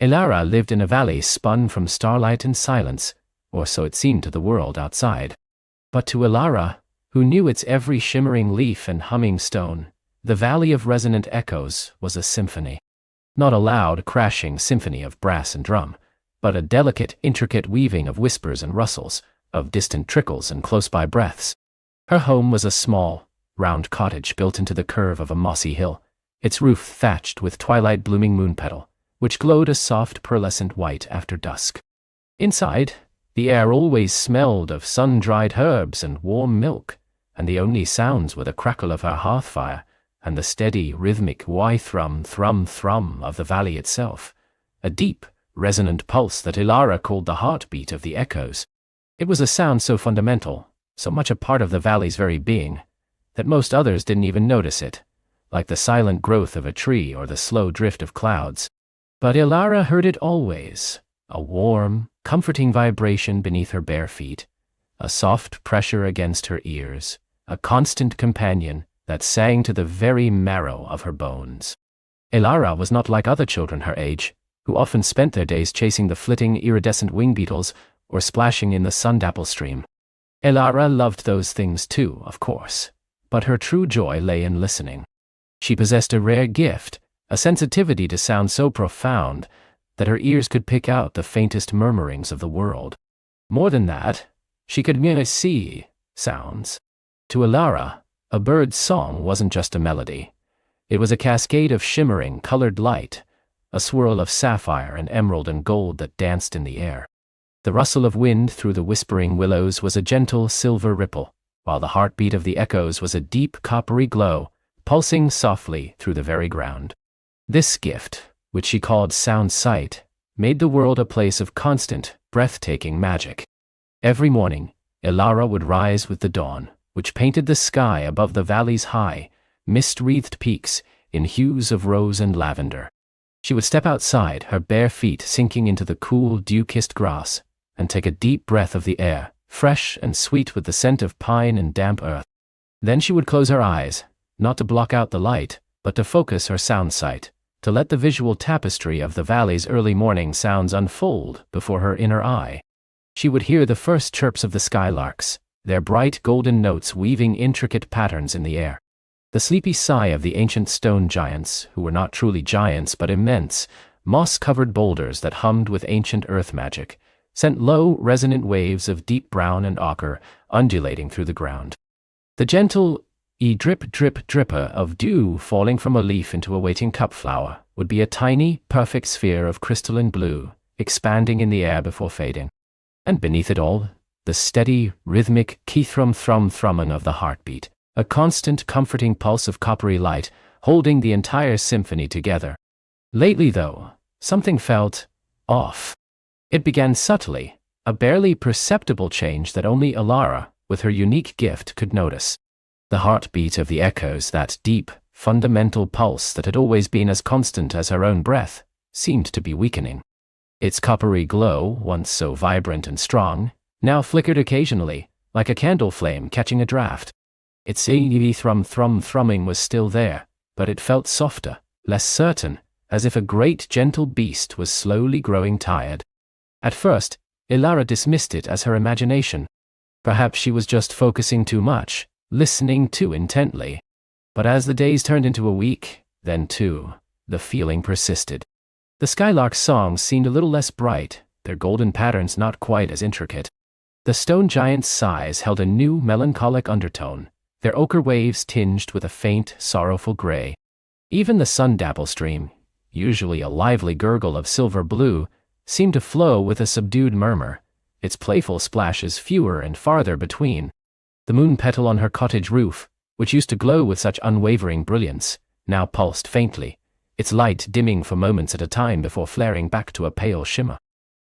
Elara lived in a valley spun from starlight and silence, or so it seemed to the world outside. But to Elara, who knew its every shimmering leaf and humming stone, the valley of resonant echoes was a symphony. Not a loud, crashing symphony of brass and drum, but a delicate, intricate weaving of whispers and rustles, of distant trickles and close-by breaths. Her home was a small, round cottage built into the curve of a mossy hill, its roof thatched with twilight-blooming moon petal, which glowed a soft pearlescent white after dusk. Inside, the air always smelled of sun-dried herbs and warm milk, and the only sounds were the crackle of her hearth fire and the steady, rhythmic why-thrum, thrum of the valley itself, a deep, resonant pulse that Elara called the heartbeat of the echoes. It was a sound so fundamental, so much a part of the valley's very being, that most others didn't even notice it, like the silent growth of a tree or the slow drift of clouds. But Elara heard it always, a warm, comforting vibration beneath her bare feet, a soft pressure against her ears, a constant companion that sang to the very marrow of her bones. Elara was not like other children her age, who often spent their days chasing the flitting, iridescent wing beetles or splashing in the sun-dappled stream. Elara loved those things too, of course, but her true joy lay in listening. She possessed a rare gift, a sensitivity to sound so profound that her ears could pick out the faintest murmurings of the world. More than that, she could merely see sounds. To Elara, a bird's song wasn't just a melody. It was a cascade of shimmering, colored light, a swirl of sapphire and emerald and gold that danced in the air. The rustle of wind through the whispering willows was a gentle silver ripple, while the heartbeat of the echoes was a deep coppery glow, pulsing softly through the very ground. This gift, which she called sound sight, made the world a place of constant, breathtaking magic. Every morning, Elara would rise with the dawn, which painted the sky above the valley's high, mist-wreathed peaks in hues of rose and lavender. She would step outside, her bare feet sinking into the cool, dew-kissed grass, and take a deep breath of the air, fresh and sweet with the scent of pine and damp earth. Then she would close her eyes, not to block out the light, but to focus her sound sight, to let the visual tapestry of the valley's early morning sounds unfold before her inner eye. She would hear the first chirps of the skylarks, their bright golden notes weaving intricate patterns in the air. The sleepy sigh of the ancient stone giants, who were not truly giants but immense, moss-covered boulders that hummed with ancient earth magic, sent low, resonant waves of deep brown and ochre undulating through the ground. The gentle drip-drip-dripper of dew falling from a leaf into a waiting cup flower would be a tiny, perfect sphere of crystalline blue, expanding in the air before fading. And beneath it all, the steady, rhythmic key-thrum-thrumming of the heartbeat, a constant, comforting pulse of coppery light, holding the entire symphony together. Lately, though, something felt off. It began subtly, a barely perceptible change that only Elara, with her unique gift, could notice. The heartbeat of the echoes, that deep, fundamental pulse that had always been as constant as her own breath, seemed to be weakening. Its coppery glow, once so vibrant and strong, now flickered occasionally, like a candle flame catching a draft. Its thrumming was still there, but it felt softer, less certain, as if a great gentle beast was slowly growing tired. At first, Elara dismissed it as her imagination. Perhaps she was just focusing too much, listening too intently. But as the days turned into a week, then two, the feeling persisted. The skylark's songs seemed a little less bright, their golden patterns not quite as intricate. The stone giant's sighs held a new melancholic undertone, their ochre waves tinged with a faint, sorrowful gray. Even the sun-dappled stream, usually a lively gurgle of silver blue, seemed to flow with a subdued murmur, its playful splashes fewer and farther between. The moon petal on her cottage roof, which used to glow with such unwavering brilliance, now pulsed faintly, its light dimming for moments at a time before flaring back to a pale shimmer.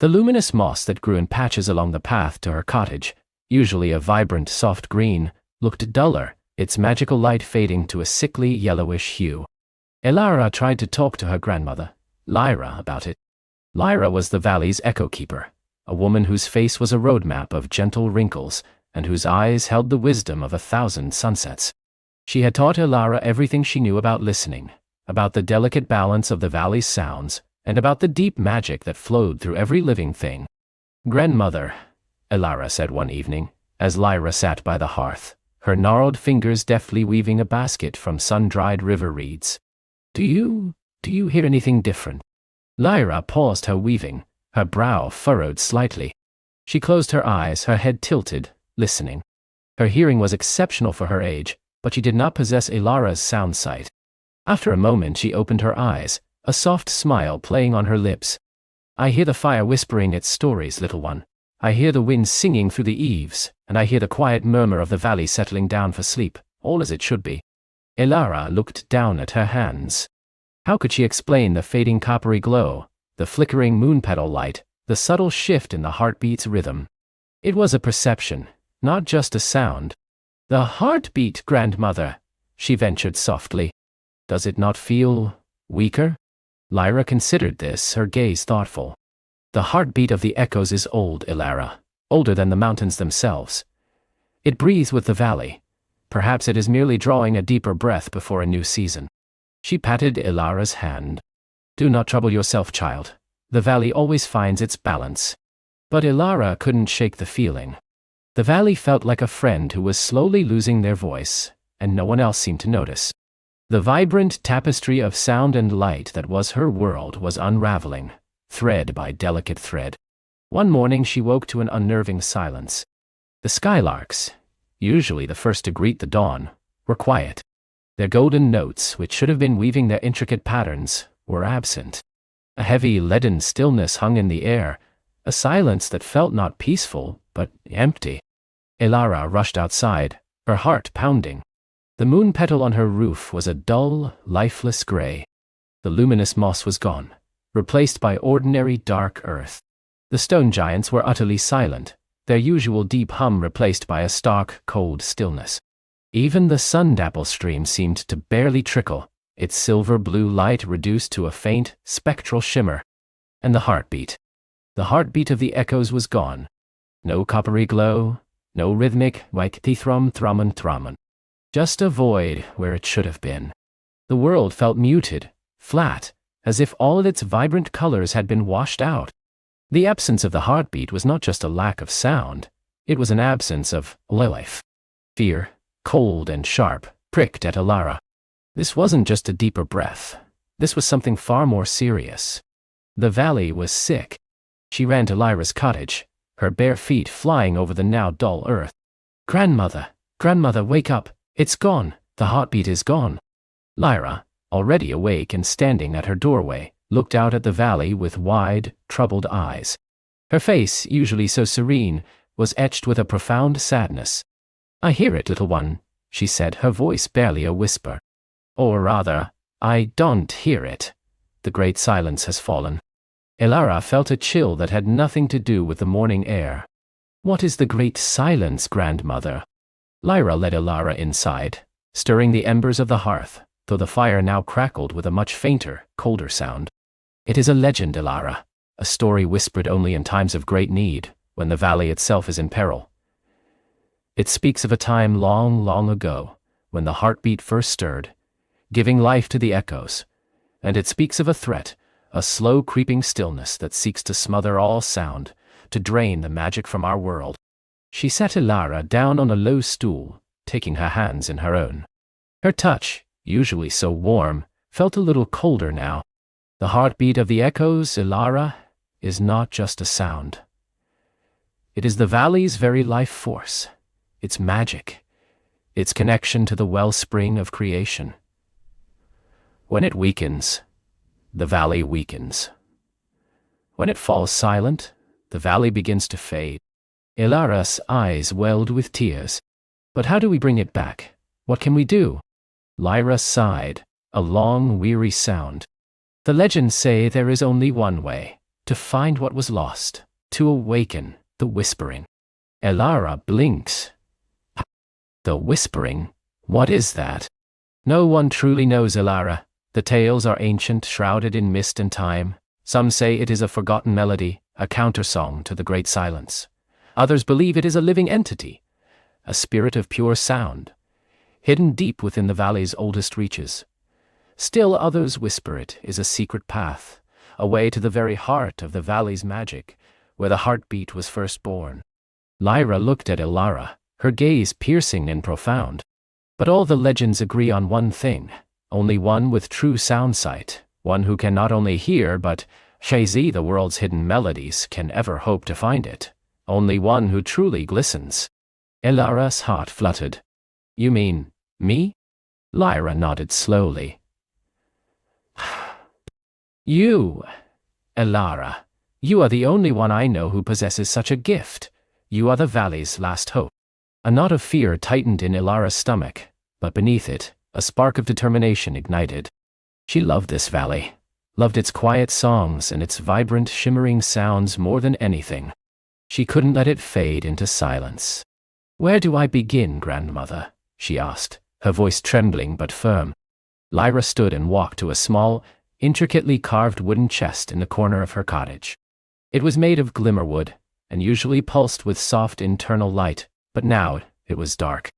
The luminous moss that grew in patches along the path to her cottage, usually a vibrant soft green, looked duller, its magical light fading to a sickly yellowish hue. Elara tried to talk to her grandmother, Lyra, about it. Lyra was the valley's echo keeper, a woman whose face was a roadmap of gentle wrinkles and whose eyes held the wisdom of 1,000 sunsets. She had taught Elara everything she knew about listening, about the delicate balance of the valley's sounds, and about the deep magic that flowed through every living thing. "Grandmother," Elara said one evening, as Lyra sat by the hearth, her gnarled fingers deftly weaving a basket from sun-dried river reeds. Do you hear anything different?" Lyra paused her weaving, her brow furrowed slightly. She closed her eyes, her head tilted, listening. Her hearing was exceptional for her age, but she did not possess Elara's sound sight. After a moment she opened her eyes, a soft smile playing on her lips. "I hear the fire whispering its stories, little one. I hear the wind singing through the eaves, and I hear the quiet murmur of the valley settling down for sleep, all as it should be." Elara looked down at her hands. How could she explain the fading coppery glow, the flickering moon petal light, the subtle shift in the heartbeat's rhythm? It was a perception, not just a sound. "The heartbeat, grandmother," she ventured softly. "Does it not feel weaker?" Lyra considered this, her gaze thoughtful. "The heartbeat of the echoes is old, Elara, older than the mountains themselves. It breathes with the valley. Perhaps it is merely drawing a deeper breath before a new season." She patted Elara's hand. "Do not trouble yourself, child. The valley always finds its balance." But Elara couldn't shake the feeling. The valley felt like a friend who was slowly losing their voice, and no one else seemed to notice. The vibrant tapestry of sound and light that was her world was unraveling, thread by delicate thread. One morning she woke to an unnerving silence. The skylarks, usually the first to greet the dawn, were quiet. Their golden notes, which should have been weaving their intricate patterns, were absent. A heavy leaden stillness hung in the air, a silence that felt not peaceful, but empty. Elara rushed outside, her heart pounding. The moon petal on her roof was a dull, lifeless gray. The luminous moss was gone, replaced by ordinary dark earth. The stone giants were utterly silent, their usual deep hum replaced by a stark, cold stillness. Even the sun-dappled stream seemed to barely trickle, its silver-blue light reduced to a faint, spectral shimmer. And the heartbeat of the echoes was gone. No coppery glow, no rhythmic thrum thrummun thrummun. Just a void where it should have been. The world felt muted, flat, as if all of its vibrant colors had been washed out. The absence of the heartbeat was not just a lack of sound, it was an absence of life. Fear, cold and sharp, pricked at Elara. This wasn't just a deeper breath. This was something far more serious. The valley was sick. She ran to Lyra's cottage, her bare feet flying over the now dull earth. Grandmother, wake up. It's gone. The heartbeat is gone." Lyra, already awake and standing at her doorway, looked out at the valley with wide, troubled eyes. Her face, usually so serene, was etched with a profound sadness. "I hear it, little one," she said, her voice barely a whisper. "Or rather, I don't hear it. The great silence has fallen." Elara felt a chill that had nothing to do with the morning air. "What is the great silence, grandmother?" Lyra led Elara inside, stirring the embers of the hearth, though the fire now crackled with a much fainter, colder sound. "It is a legend, Elara, a story whispered only in times of great need, when the valley itself is in peril. It speaks of a time long, long ago, when the heartbeat first stirred, giving life to the echoes, and it speaks of a threat, a slow creeping stillness that seeks to smother all sound, to drain the magic from our world." She sat Elara down on a low stool, taking her hands in her own. Her touch, usually so warm, felt a little colder now. "The heartbeat of the echoes, Elara, is not just a sound. It is the valley's very life force, its magic, its connection to the wellspring of creation. When it weakens, the valley weakens. When it falls silent, the valley begins to fade." Elara's eyes welled with tears. "But how do we bring it back? What can we do?" Lyra sighed, a long, weary sound. "The legends say there is only one way, to find what was lost, to awaken the whispering." Elara blinks. "The whispering? What is that?" "No one truly knows, Elara. The tales are ancient, shrouded in mist and time. Some say it is a forgotten melody, a countersong to the great silence. Others believe it is a living entity, a spirit of pure sound, hidden deep within the valley's oldest reaches. Still others whisper it is a secret path, away to the very heart of the valley's magic, where the heartbeat was first born. Lyra looked at Elara, her gaze piercing and profound. But all the legends agree on one thing: only one with true sound sight, one who can not only hear but see the world's hidden melodies, can ever hope to find it. Only one who truly glistens. Elara's heart fluttered. You mean me? Lyra nodded slowly. You, Elara. You are the only one I know who possesses such a gift. You are the valley's last hope. A knot of fear tightened in Elara's stomach, but beneath it, a spark of determination ignited. She loved this valley, loved its quiet songs and its vibrant, shimmering sounds more than anything. She couldn't let it fade into silence. Where do I begin, grandmother? She asked, her voice trembling but firm. Lyra stood and walked to a small, intricately carved wooden chest in the corner of her cottage. It was made of glimmerwood, and usually pulsed with soft internal light, but now it was dark.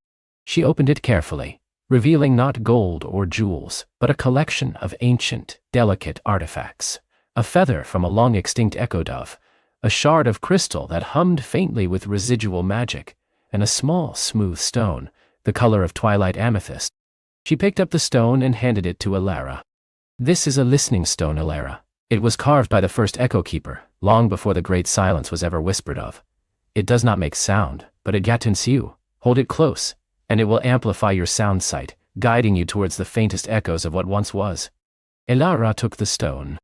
She opened it carefully, revealing not gold or jewels, but a collection of ancient, delicate artifacts. A feather from a long-extinct echo dove, a shard of crystal that hummed faintly with residual magic, and a small, smooth stone, the color of twilight amethyst. She picked up the stone and handed it to Elara. This is a listening stone, Elara. It was carved by the first Echo Keeper, long before the Great Silence was ever whispered of. It does not make sound, but it gattens you. Hold it close, and it will amplify your sound sight, guiding you towards the faintest echoes of what once was. Elara took the stone.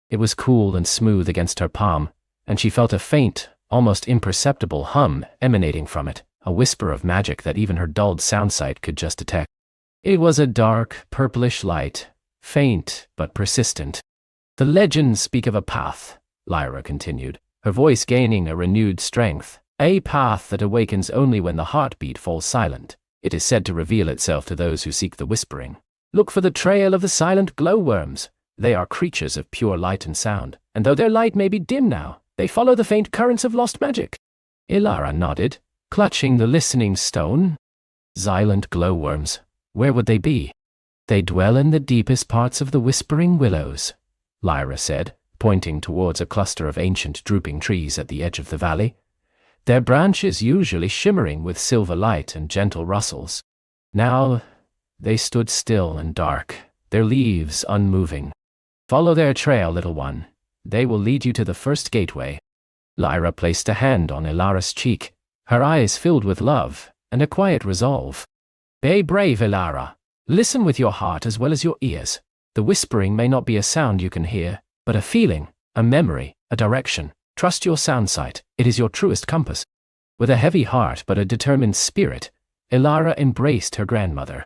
It was cool and smooth against her palm, and she felt a faint, almost imperceptible hum emanating from it, a whisper of magic that even her dulled sound sight could just detect. It was a dark, purplish light, faint but persistent. The legends speak of a path, Lyra continued, her voice gaining a renewed strength, a path that awakens only when the heartbeat falls silent. It is said to reveal itself to those who seek the whispering. Look for the trail of the silent glowworms. They are creatures of pure light and sound, and though their light may be dim now, they follow the faint currents of lost magic. Elara nodded, clutching the listening stone. Silent glowworms. Where would they be? They dwell in the deepest parts of the whispering willows, Lyra said, pointing towards a cluster of ancient drooping trees at the edge of the valley, their branches usually shimmering with silver light and gentle rustles. Now they stood still and dark, their leaves unmoving. Follow their trail, little one. They will lead you to the first gateway. Lyra placed a hand on Elara's cheek, her eyes filled with love and a quiet resolve. Be brave, Elara. Listen with your heart as well as your ears. The whispering may not be a sound you can hear, but a feeling, a memory, a direction. Trust your sound sight, it is your truest compass. With a heavy heart but a determined spirit, Elara embraced her grandmother.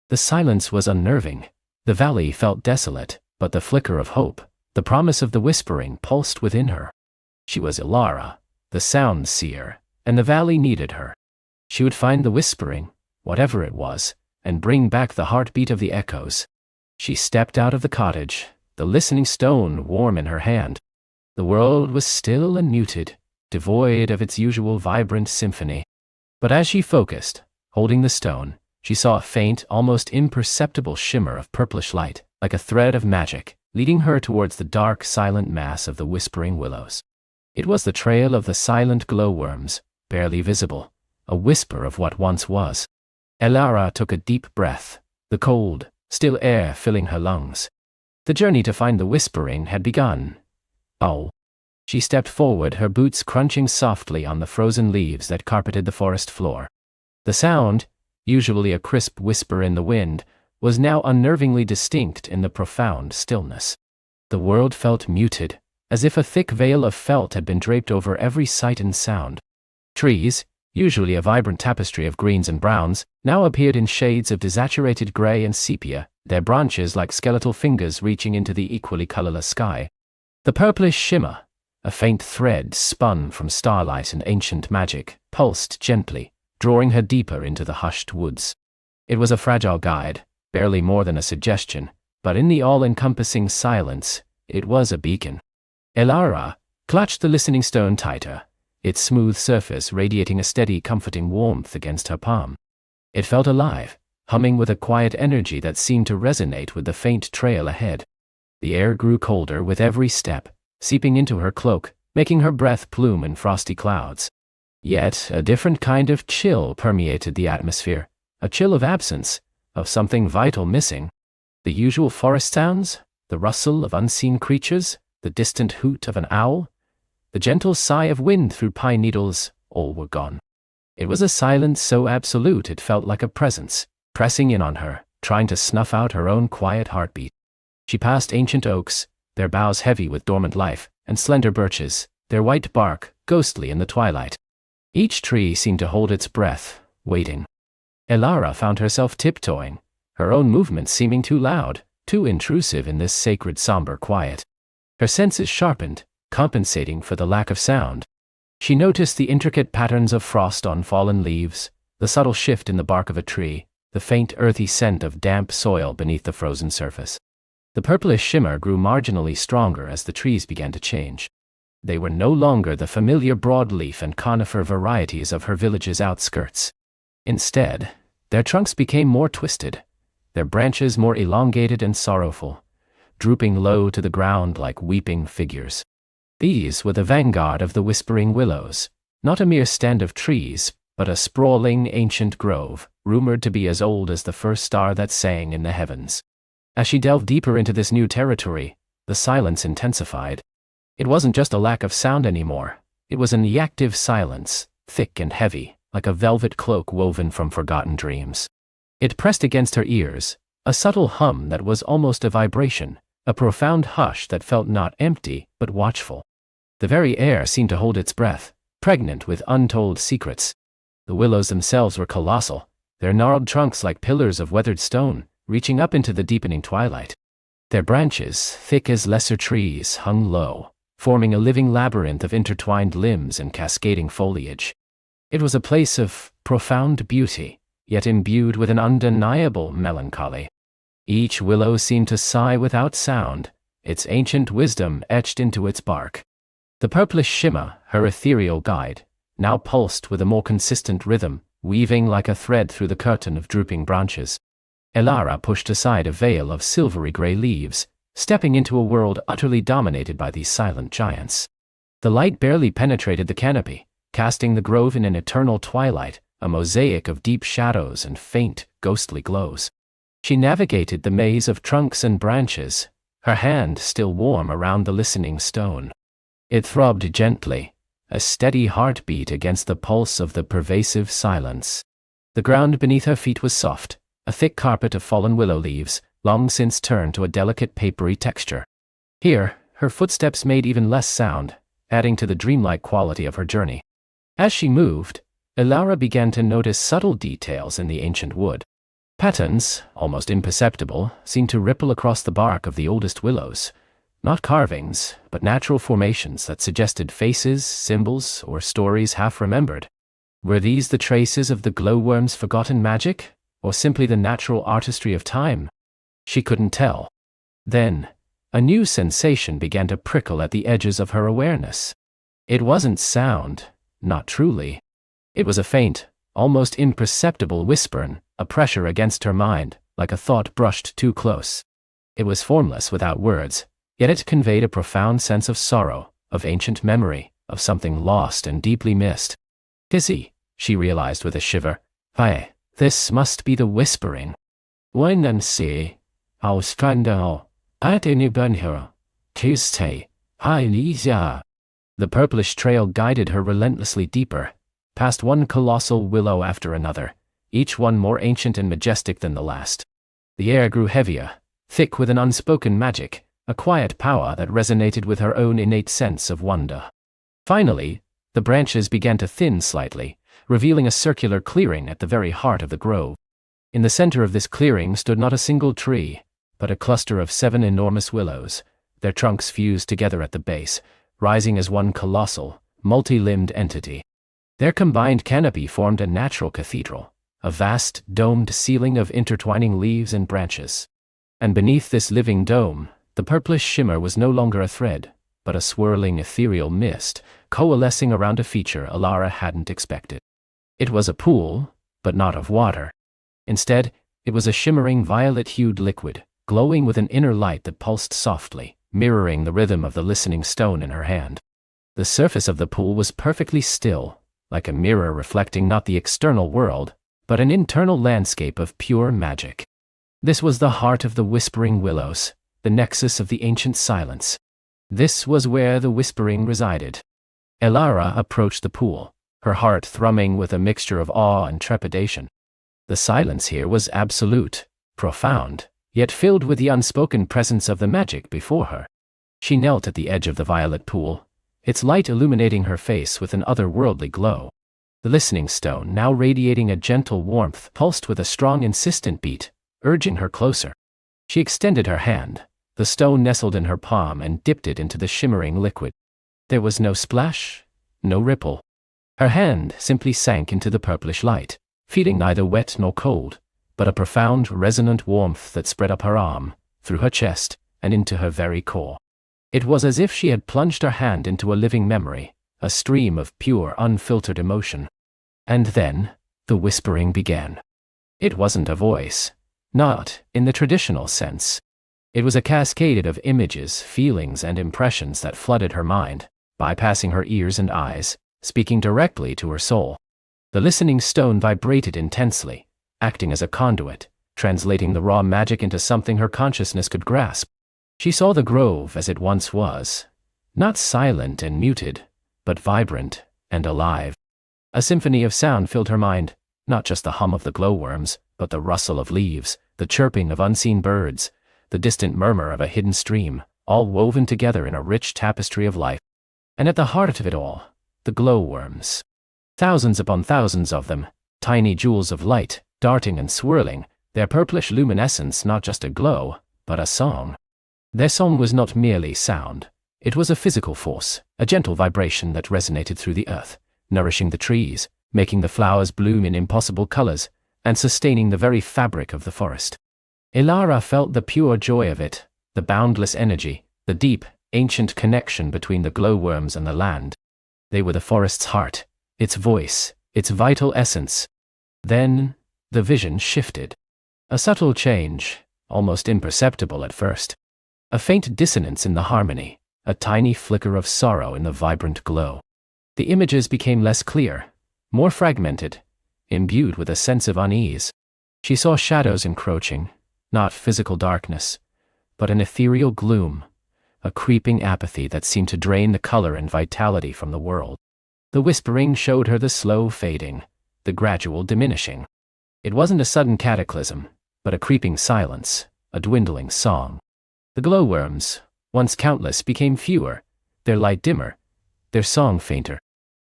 The silence was unnerving. The valley felt desolate, but the flicker of hope, the promise of the whispering pulsed within her. She was Elara, the sound seer, and the valley needed her. She would find the whispering, whatever it was, and bring back the heartbeat of the echoes. She stepped out of the cottage, the listening stone warm in her hand. The world was still and muted, devoid of its usual vibrant symphony. But as she focused, holding the stone, she saw a faint, almost imperceptible shimmer of purplish light, like a thread of magic, leading her towards the dark, silent mass of the whispering willows. It was the trail of the silent glowworms, barely visible, a whisper of what once was. Elara took a deep breath, the cold, still air filling her lungs. The journey to find the whispering had begun. Oh. She stepped forward, her boots crunching softly on the frozen leaves that carpeted the forest floor. The sound, usually a crisp whisper in the wind, was now unnervingly distinct in the profound stillness. The world felt muted, as if a thick veil of felt had been draped over every sight and sound. Trees, usually a vibrant tapestry of greens and browns, now appeared in shades of desaturated gray and sepia, their branches like skeletal fingers reaching into the equally colorless sky. The purplish shimmer, a faint thread spun from starlight and ancient magic, pulsed gently, drawing her deeper into the hushed woods. It was a fragile guide, barely more than a suggestion, but in the all-encompassing silence, it was a beacon. Elara clutched the listening stone tighter, its smooth surface radiating a steady, comforting warmth against her palm. It felt alive, humming with a quiet energy that seemed to resonate with the faint trail ahead. The air grew colder with every step, seeping into her cloak, making her breath plume in frosty clouds. Yet a different kind of chill permeated the atmosphere, a chill of absence, of something vital missing. The usual forest sounds, the rustle of unseen creatures, the distant hoot of an owl, the gentle sigh of wind through pine needles, all were gone. It was a silence so absolute it felt like a presence, pressing in on her, trying to snuff out her own quiet heartbeat. She passed ancient oaks, their boughs heavy with dormant life, and slender birches, their white bark ghostly in the twilight. Each tree seemed to hold its breath, waiting. Elara found herself tiptoeing, her own movements seeming too loud, too intrusive in this sacred somber quiet. Her senses sharpened, compensating for the lack of sound. She noticed the intricate patterns of frost on fallen leaves, the subtle shift in the bark of a tree, the faint earthy scent of damp soil beneath the frozen surface. The purplish shimmer grew marginally stronger as the trees began to change. They were no longer the familiar broadleaf and conifer varieties of her village's outskirts. Instead, their trunks became more twisted, their branches more elongated and sorrowful, drooping low to the ground like weeping figures. These were the vanguard of the whispering willows, not a mere stand of trees, but a sprawling ancient grove, rumored to be as old as the first star that sang in the heavens. As she delved deeper into this new territory, the silence intensified. It wasn't just a lack of sound anymore, it was an active silence, thick and heavy, like a velvet cloak woven from forgotten dreams. It pressed against her ears, a subtle hum that was almost a vibration, a profound hush that felt not empty, but watchful. The very air seemed to hold its breath, pregnant with untold secrets. The willows themselves were colossal, their gnarled trunks like pillars of weathered stone, reaching up into the deepening twilight. Their branches, thick as lesser trees, hung low, forming a living labyrinth of intertwined limbs and cascading foliage. It was a place of profound beauty, yet imbued with an undeniable melancholy. Each willow seemed to sigh without sound, its ancient wisdom etched into its bark. The purplish shimmer, her ethereal guide, now pulsed with a more consistent rhythm, weaving like a thread through the curtain of drooping branches. Elara pushed aside a veil of silvery gray leaves, stepping into a world utterly dominated by these silent giants. The light barely penetrated the canopy, casting the grove in an eternal twilight, a mosaic of deep shadows and faint, ghostly glows. She navigated the maze of trunks and branches, her hand still warm around the listening stone. It throbbed gently, a steady heartbeat against the pulse of the pervasive silence. The ground beneath her feet was soft, a thick carpet of fallen willow leaves, long since turned to a delicate papery texture. Here, her footsteps made even less sound, adding to the dreamlike quality of her journey. As she moved, Elara began to notice subtle details in the ancient wood. Patterns, almost imperceptible, seemed to ripple across the bark of the oldest willows. Not carvings, but natural formations that suggested faces, symbols, or stories half remembered. Were these the traces of the glowworm's forgotten magic, or simply the natural artistry of time? She couldn't tell. Then, a new sensation began to prickle at the edges of her awareness. It wasn't sound, not truly. It was a faint, almost imperceptible whisper, a pressure against her mind, like a thought brushed too close. It was formless without words, yet it conveyed a profound sense of sorrow, of ancient memory, of something lost and deeply missed. Kizzy, she realized with a shiver. Hi, this must be the whispering. When and see, I'll stand out, at any burn here, Tuesday, hi Lisa. The purplish trail guided her relentlessly deeper, past one colossal willow after another, each one more ancient and majestic than the last. The air grew heavier, thick with an unspoken magic, a quiet power that resonated with her own innate sense of wonder. Finally, the branches began to thin slightly, revealing a circular clearing at the very heart of the grove. In the center of this clearing stood not a single tree, but a cluster of 7 enormous willows, their trunks fused together at the base, rising as one colossal, multi-limbed entity. Their combined canopy formed a natural cathedral, a vast, domed ceiling of intertwining leaves and branches. And beneath this living dome, the purplish shimmer was no longer a thread, but a swirling ethereal mist, coalescing around a feature Elara hadn't expected. It was a pool, but not of water. Instead, it was a shimmering violet-hued liquid, glowing with an inner light that pulsed softly, mirroring the rhythm of the listening stone in her hand. The surface of the pool was perfectly still, like a mirror reflecting not the external world, but an internal landscape of pure magic. This was the heart of the Whispering Willows, the nexus of the ancient silence. This was where the whispering resided. Elara approached the pool, her heart thrumming with a mixture of awe and trepidation. The silence here was absolute, profound, yet filled with the unspoken presence of the magic before her. She knelt at the edge of the violet pool, its light illuminating her face with an otherworldly glow. The listening stone, now radiating a gentle warmth, pulsed with a strong, insistent beat, urging her closer. She extended her hand. The stone nestled in her palm and dipped it into the shimmering liquid. There was no splash, no ripple. Her hand simply sank into the purplish light, feeling neither wet nor cold, but a profound, resonant warmth that spread up her arm, through her chest, and into her very core. It was as if she had plunged her hand into a living memory, a stream of pure, unfiltered emotion. And then, the whispering began. It wasn't a voice, not in the traditional sense. It was a cascade of images, feelings, and impressions that flooded her mind, bypassing her ears and eyes, speaking directly to her soul. The listening stone vibrated intensely, acting as a conduit, translating the raw magic into something her consciousness could grasp. She saw the grove as it once was, not silent and muted, but vibrant and alive. A symphony of sound filled her mind, not just the hum of the glowworms, but the rustle of leaves, the chirping of unseen birds, the distant murmur of a hidden stream, all woven together in a rich tapestry of life. And at the heart of it all, the glowworms. Thousands upon thousands of them, tiny jewels of light, darting and swirling, their purplish luminescence not just a glow, but a song. Their song was not merely sound. It was a physical force, a gentle vibration that resonated through the earth, nourishing the trees, making the flowers bloom in impossible colors, and sustaining the very fabric of the forest. Elara felt the pure joy of it, the boundless energy, the deep, ancient connection between the glowworms and the land. They were the forest's heart, its voice, its vital essence. Then, the vision shifted. A subtle change, almost imperceptible at first. A faint dissonance in the harmony, a tiny flicker of sorrow in the vibrant glow. The images became less clear, more fragmented, imbued with a sense of unease. She saw shadows encroaching, not physical darkness, but an ethereal gloom, a creeping apathy that seemed to drain the color and vitality from the world. The whispering showed her the slow fading, the gradual diminishing. It wasn't a sudden cataclysm, but a creeping silence, a dwindling song. The glowworms, once countless, became fewer, their light dimmer, their song fainter.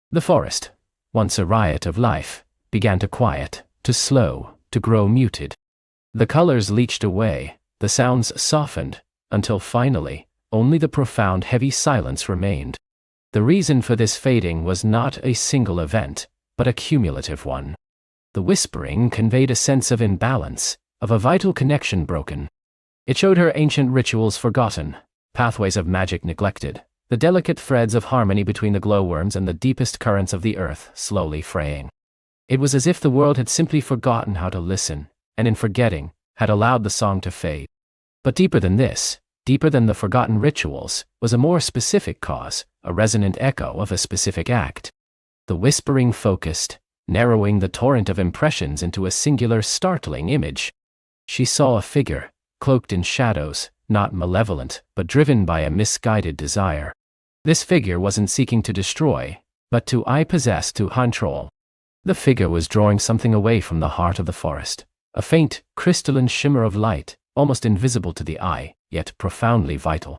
The forest, once a riot of life, began to quiet, to slow, to grow muted. The colors leached away, the sounds softened, until finally, only the profound, heavy silence remained. The reason for this fading was not a single event, but a cumulative one. The whispering conveyed a sense of imbalance, of a vital connection broken. It showed her ancient rituals forgotten, pathways of magic neglected, the delicate threads of harmony between the glowworms and the deepest currents of the earth slowly fraying. It was as if the world had simply forgotten how to listen, and in forgetting, had allowed the song to fade. But deeper than this, deeper than the forgotten rituals, was a more specific cause, a resonant echo of a specific act. The whispering focused, narrowing the torrent of impressions into a singular, startling image. She saw a figure, cloaked in shadows, not malevolent, but driven by a misguided desire. This figure wasn't seeking to destroy, but to possess, to control. The figure was drawing something away from the heart of the forest, a faint, crystalline shimmer of light, almost invisible to the eye, yet profoundly vital.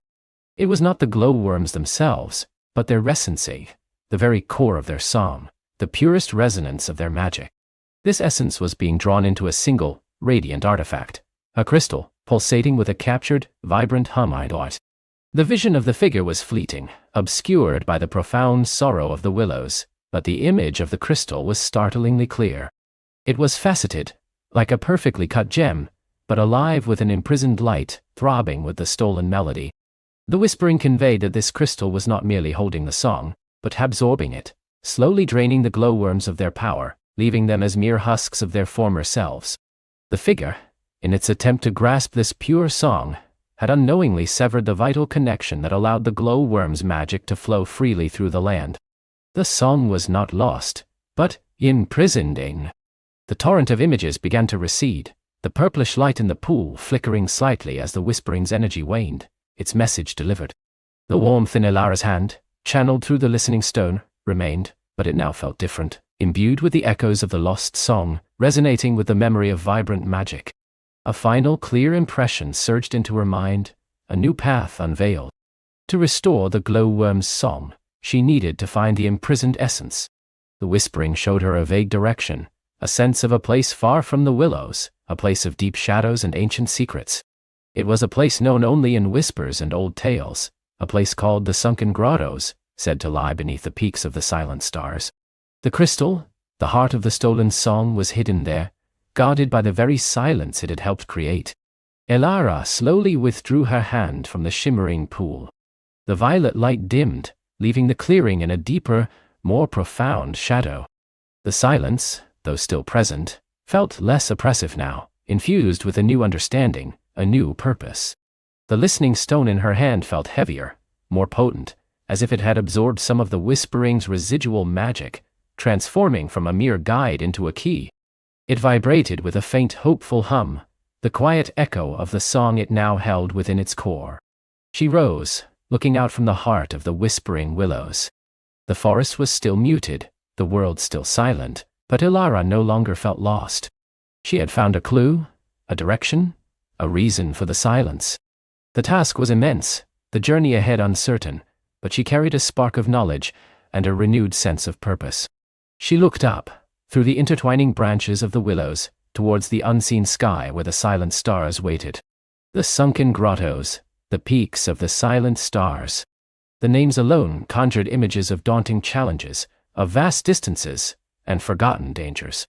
It was not the glowworms themselves, but their recency, the very core of their song, the purest resonance of their magic. This essence was being drawn into a single, radiant artifact, a crystal, pulsating with a captured, vibrant hum. The vision of the figure was fleeting, obscured by the profound sorrow of the willows, but the image of the crystal was startlingly clear. It was faceted, like a perfectly cut gem, but alive with an imprisoned light, throbbing with the stolen melody. The whispering conveyed that this crystal was not merely holding the song, but absorbing it, slowly draining the glowworms of their power, leaving them as mere husks of their former selves. The figure, in its attempt to grasp this pure song, had unknowingly severed the vital connection that allowed the glowworm's magic to flow freely through the land. The song was not lost, but imprisoned in. The torrent of images began to recede, the purplish light in the pool flickering slightly as the whispering's energy waned, its message delivered. The warmth in Elara's hand, channeled through the listening stone, remained, but it now felt different, imbued with the echoes of the lost song, resonating with the memory of vibrant magic. A final clear impression surged into her mind, a new path unveiled. To restore the glowworm's song, she needed to find the imprisoned essence. The whispering showed her a vague direction, a sense of a place far from the willows, a place of deep shadows and ancient secrets. It was a place known only in whispers and old tales, a place called the Sunken Grottos, said to lie beneath the peaks of the silent stars. The crystal, the heart of the stolen song, was hidden there, guarded by the very silence it had helped create. Elara slowly withdrew her hand from the shimmering pool. The violet light dimmed, leaving the clearing in a deeper, more profound shadow. The silence, though still present, felt less oppressive now, infused with a new understanding, a new purpose. The listening stone in her hand felt heavier, more potent, as if it had absorbed some of the whispering's residual magic, transforming from a mere guide into a key. It vibrated with a faint, hopeful hum, the quiet echo of the song it now held within its core. She rose, looking out from the heart of the whispering willows. The forest was still muted, the world still silent, but Elara no longer felt lost. She had found a clue, a direction, a reason for the silence. The task was immense, the journey ahead uncertain, but she carried a spark of knowledge and a renewed sense of purpose. She looked up, through the intertwining branches of the willows, towards the unseen sky where the silent stars waited. The sunken grottos, the peaks of the silent stars. The names alone conjured images of daunting challenges, of vast distances, and forgotten dangers.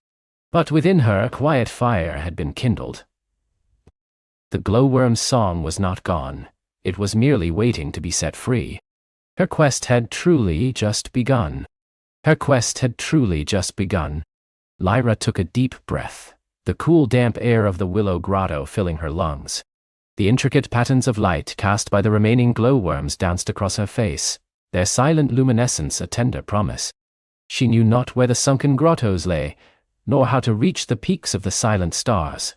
But within her a quiet fire had been kindled. The glowworm's song was not gone, it was merely waiting to be set free. Her quest had truly just begun. Her quest had truly just begun. Lyra took a deep breath, the cool damp air of the willow grotto filling her lungs. The intricate patterns of light cast by the remaining glowworms danced across her face, their silent luminescence a tender promise. She knew not where the sunken grottos lay, nor how to reach the peaks of the silent stars,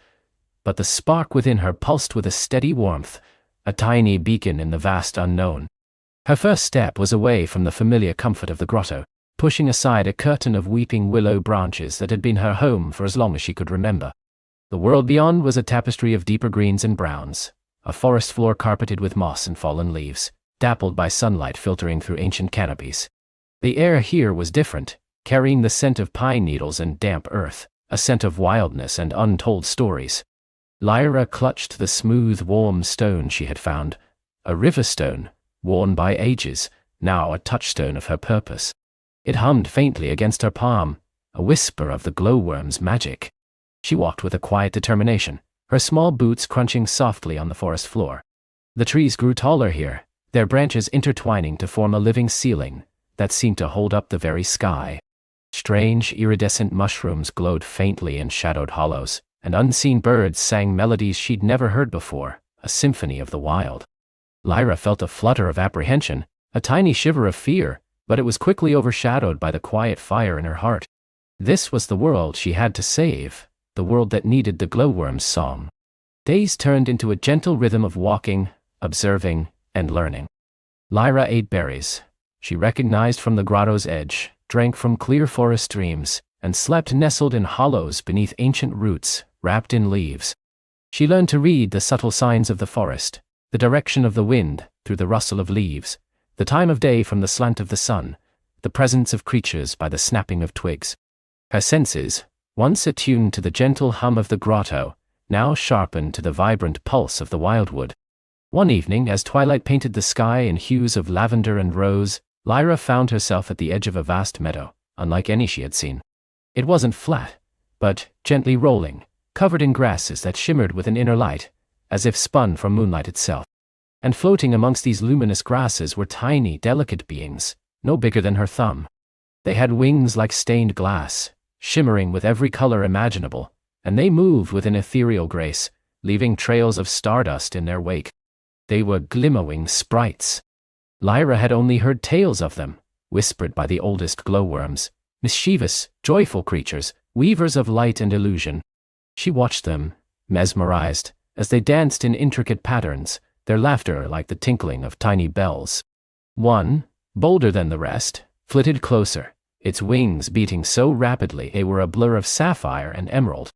but the spark within her pulsed with a steady warmth, a tiny beacon in the vast unknown. Her first step was away from the familiar comfort of the grotto, pushing aside a curtain of weeping willow branches that had been her home for as long as she could remember. The world beyond was a tapestry of deeper greens and browns, a forest floor carpeted with moss and fallen leaves, dappled by sunlight filtering through ancient canopies. The air here was different, carrying the scent of pine needles and damp earth, a scent of wildness and untold stories. Lyra clutched the smooth, warm stone she had found, a river stone, worn by ages, now a touchstone of her purpose. It hummed faintly against her palm, a whisper of the glowworm's magic. She walked with a quiet determination, her small boots crunching softly on the forest floor. The trees grew taller here, their branches intertwining to form a living ceiling that seemed to hold up the very sky. Strange, iridescent mushrooms glowed faintly in shadowed hollows, and unseen birds sang melodies she'd never heard before, a symphony of the wild. Lyra felt a flutter of apprehension, a tiny shiver of fear, but it was quickly overshadowed by the quiet fire in her heart. This was the world she had to save, the world that needed the glowworm's song. Days turned into a gentle rhythm of walking, observing, and learning. Lyra ate berries she recognized from the grotto's edge, drank from clear forest streams, and slept nestled in hollows beneath ancient roots, wrapped in leaves. She learned to read the subtle signs of the forest, the direction of the wind through the rustle of leaves, the time of day from the slant of the sun, the presence of creatures by the snapping of twigs. Her senses, once attuned to the gentle hum of the grotto, now sharpened to the vibrant pulse of the wildwood. One evening, as twilight painted the sky in hues of lavender and rose, Lyra found herself at the edge of a vast meadow, unlike any she had seen. It wasn't flat, but gently rolling, covered in grasses that shimmered with an inner light, as if spun from moonlight itself. And floating amongst these luminous grasses were tiny, delicate beings, no bigger than her thumb. They had wings like stained glass, shimmering with every color imaginable, and they moved with an ethereal grace, leaving trails of stardust in their wake. They were glimmering sprites. Lyra had only heard tales of them, whispered by the oldest glowworms, mischievous, joyful creatures, weavers of light and illusion. She watched them, mesmerized, as they danced in intricate patterns, their laughter like the tinkling of tiny bells. One, bolder than the rest, flitted closer, its wings beating so rapidly they were a blur of sapphire and emerald.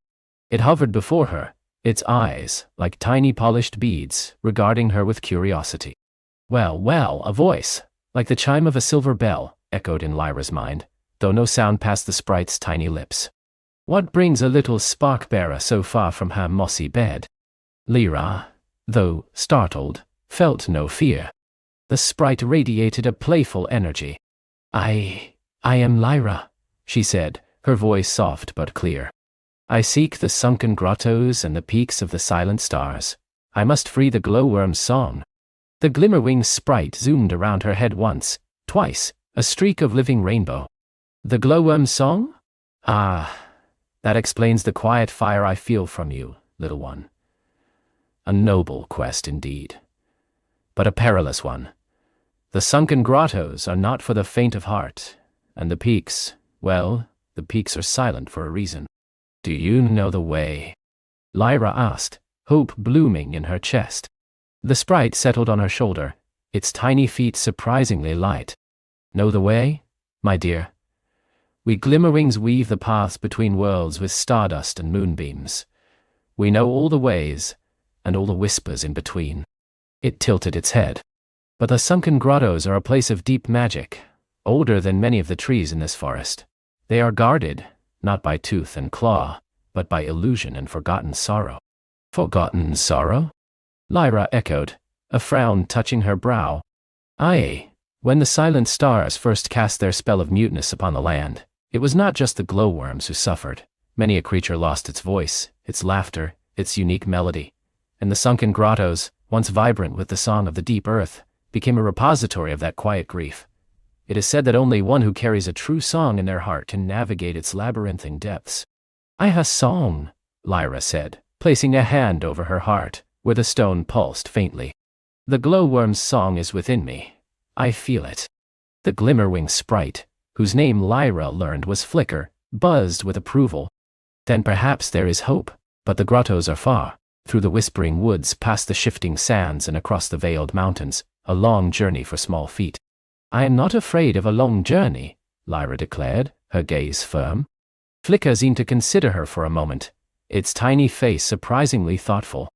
It hovered before her, its eyes, like tiny polished beads, regarding her with curiosity. Well, well, a voice, like the chime of a silver bell, echoed in Lyra's mind, though no sound passed the sprite's tiny lips. What brings a little spark-bearer so far from her mossy bed? Lyra, though startled, felt no fear. The sprite radiated a playful energy. I am Lyra, she said, her voice soft but clear. I seek the sunken grottos and the peaks of the silent stars. I must free the glowworm's song. The glimmerwing sprite zoomed around her head once, twice, a streak of living rainbow. The glowworm's song? Ah, that explains the quiet fire I feel from you, little one. A noble quest indeed, but a perilous one. The sunken grottos are not for the faint of heart, and the peaks, well, the peaks are silent for a reason. Do you know the way? Lyra asked, hope blooming in her chest. The sprite settled on her shoulder, its tiny feet surprisingly light. Know the way, my dear? We glimmerwings weave the paths between worlds with stardust and moonbeams. We know all the ways, and all the whispers in between. It tilted its head. But the sunken grottos are a place of deep magic, older than many of the trees in this forest. They are guarded, not by tooth and claw, but by illusion and forgotten sorrow. Forgotten sorrow? Lyra echoed, a frown touching her brow. Aye, when the silent stars first cast their spell of muteness upon the land, it was not just the glowworms who suffered. Many a creature lost its voice, its laughter, its unique melody. And the sunken grottos, once vibrant with the song of the deep earth, became a repository of that quiet grief. It is said that only one who carries a true song in their heart can navigate its labyrinthine depths. I have song, Lyra said, placing a hand over her heart, where the stone pulsed faintly. The glowworm's song is within me. I feel it. The glimmerwing sprite, whose name Lyra learned was Flicker, buzzed with approval. Then perhaps there is hope, but the grottos are far, through the whispering woods, past the shifting sands and across the veiled mountains, a long journey for small feet. I am not afraid of a long journey, Lyra declared, her gaze firm. Flicker seemed to consider her for a moment, its tiny face surprisingly thoughtful.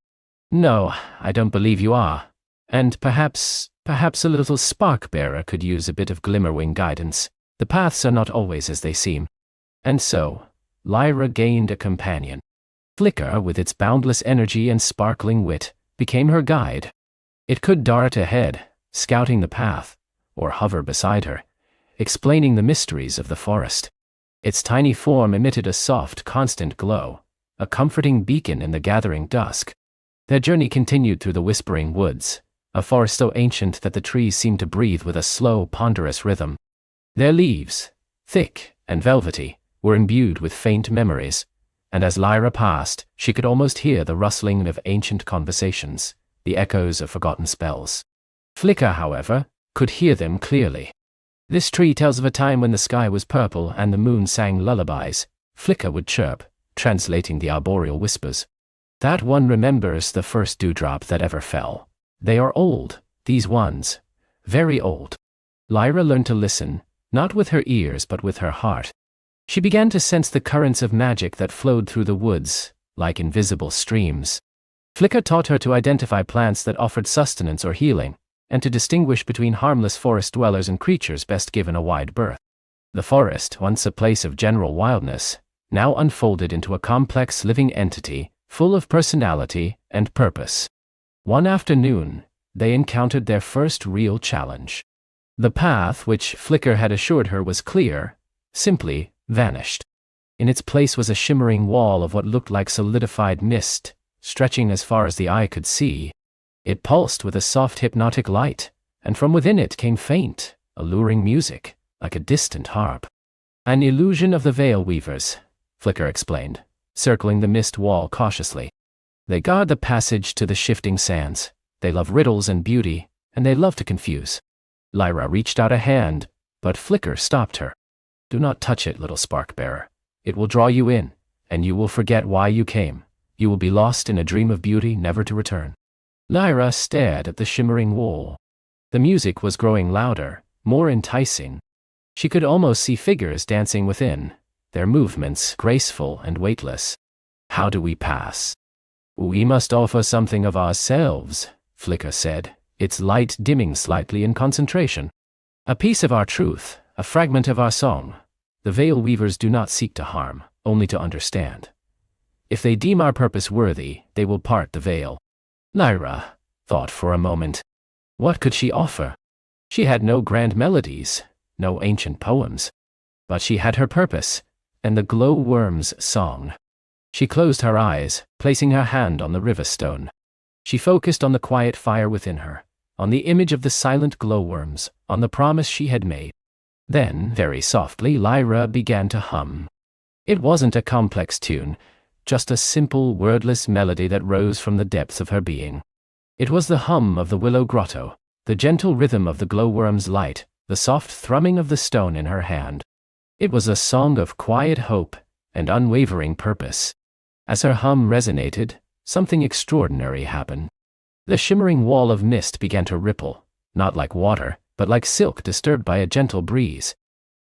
No, I don't believe you are. And perhaps a little spark-bearer could use a bit of glimmerwing guidance. The paths are not always as they seem. And so, Lyra gained a companion. Flicker, with its boundless energy and sparkling wit, became her guide. It could dart ahead, scouting the path, or hover beside her, explaining the mysteries of the forest. Its tiny form emitted a soft, constant glow, a comforting beacon in the gathering dusk. Their journey continued through the whispering woods, a forest so ancient that the trees seemed to breathe with a slow, ponderous rhythm. Their leaves, thick and velvety, were imbued with faint memories, and as Lyra passed, she could almost hear the rustling of ancient conversations, the echoes of forgotten spells. Flicker, however, could hear them clearly. This tree tells of a time when the sky was purple and the moon sang lullabies, Flicker would chirp, translating the arboreal whispers. That one remembers the first dewdrop that ever fell. They are old, these ones, very old. Lyra learned to listen, not with her ears but with her heart. She began to sense the currents of magic that flowed through the woods, like invisible streams. Flicker taught her to identify plants that offered sustenance or healing, and to distinguish between harmless forest dwellers and creatures best given a wide berth. The forest, once a place of general wildness, now unfolded into a complex living entity, full of personality and purpose. One afternoon, they encountered their first real challenge. The path, which Flicker had assured her was clear, simply vanished. In its place was a shimmering wall of what looked like solidified mist, stretching as far as the eye could see. It pulsed with a soft hypnotic light, and from within it came faint, alluring music, like a distant harp. An illusion of the veil weavers, Flicker explained, circling the mist wall cautiously. They guard the passage to the shifting sands. They love riddles and beauty, and they love to confuse. Lyra reached out a hand, but Flicker stopped her. Do not touch it, little spark-bearer. It will draw you in, and you will forget why you came. You will be lost in a dream of beauty never to return. Lyra stared at the shimmering wall. The music was growing louder, more enticing. She could almost see figures dancing within, their movements graceful and weightless. How do we pass? We must offer something of ourselves, Flicker said, its light dimming slightly in concentration. A piece of our truth, a fragment of our song. The veil weavers do not seek to harm, only to understand. If they deem our purpose worthy, they will part the veil. Lyra thought for a moment. What could she offer? She had no grand melodies, no ancient poems. But she had her purpose, and the glowworm's song. She closed her eyes, placing her hand on the river stone. She focused on the quiet fire within her, on the image of the silent glowworms, on the promise she had made. Then, very softly, Lyra began to hum. It wasn't a complex tune, just a simple, wordless melody that rose from the depths of her being. It was the hum of the willow grotto, the gentle rhythm of the glowworm's light, the soft thrumming of the stone in her hand. It was a song of quiet hope and unwavering purpose. As her hum resonated, something extraordinary happened. The shimmering wall of mist began to ripple, not like water, but like silk disturbed by a gentle breeze.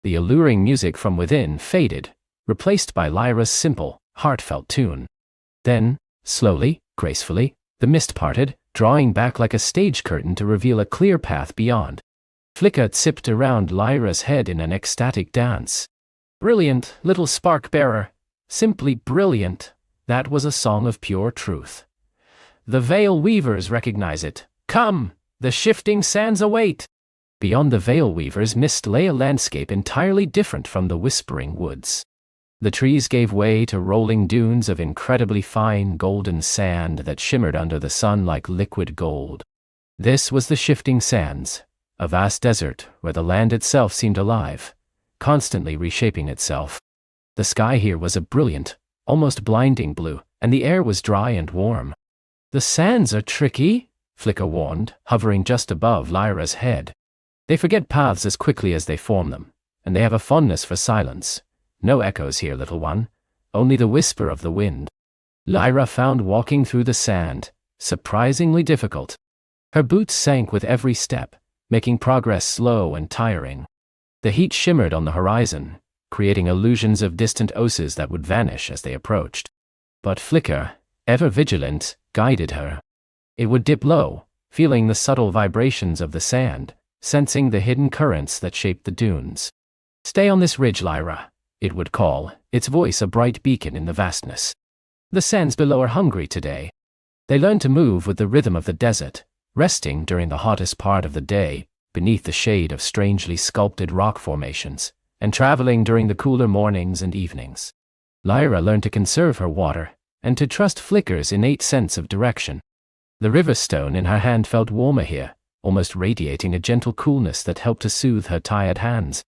The alluring music from within faded, replaced by Lyra's simple, heartfelt tune. Then, slowly, gracefully, the mist parted, drawing back like a stage curtain to reveal a clear path beyond. Flicker zipped around Lyra's head in an ecstatic dance. Brilliant, little spark-bearer. Simply brilliant. That was a song of pure truth. The veil weavers recognize it. Come, the shifting sands await. Beyond the veil weavers' mist lay a landscape entirely different from the whispering woods. The trees gave way to rolling dunes of incredibly fine golden sand that shimmered under the sun like liquid gold. This was the shifting sands, a vast desert where the land itself seemed alive, constantly reshaping itself. The sky here was a brilliant, almost blinding blue, and the air was dry and warm. The sands are tricky, Flicker warned, hovering just above Lyra's head. They forget paths as quickly as they form them, and they have a fondness for silence. No echoes here, little one, only the whisper of the wind. Lyra found walking through the sand surprisingly difficult. Her boots sank with every step, making progress slow and tiring. The heat shimmered on the horizon, creating illusions of distant oses that would vanish as they approached. But Flicker, ever vigilant, guided her. It would dip low, feeling the subtle vibrations of the sand, sensing the hidden currents that shaped the dunes. Stay on this ridge, Lyra, it would call, its voice a bright beacon in the vastness. The sands below are hungry today. They learn to move with the rhythm of the desert, resting during the hottest part of the day, beneath the shade of strangely sculpted rock formations, and traveling during the cooler mornings and evenings. Lyra learned to conserve her water, and to trust Flicker's innate sense of direction. The river stone in her hand felt warmer here, almost radiating a gentle coolness that helped to soothe her tired hands.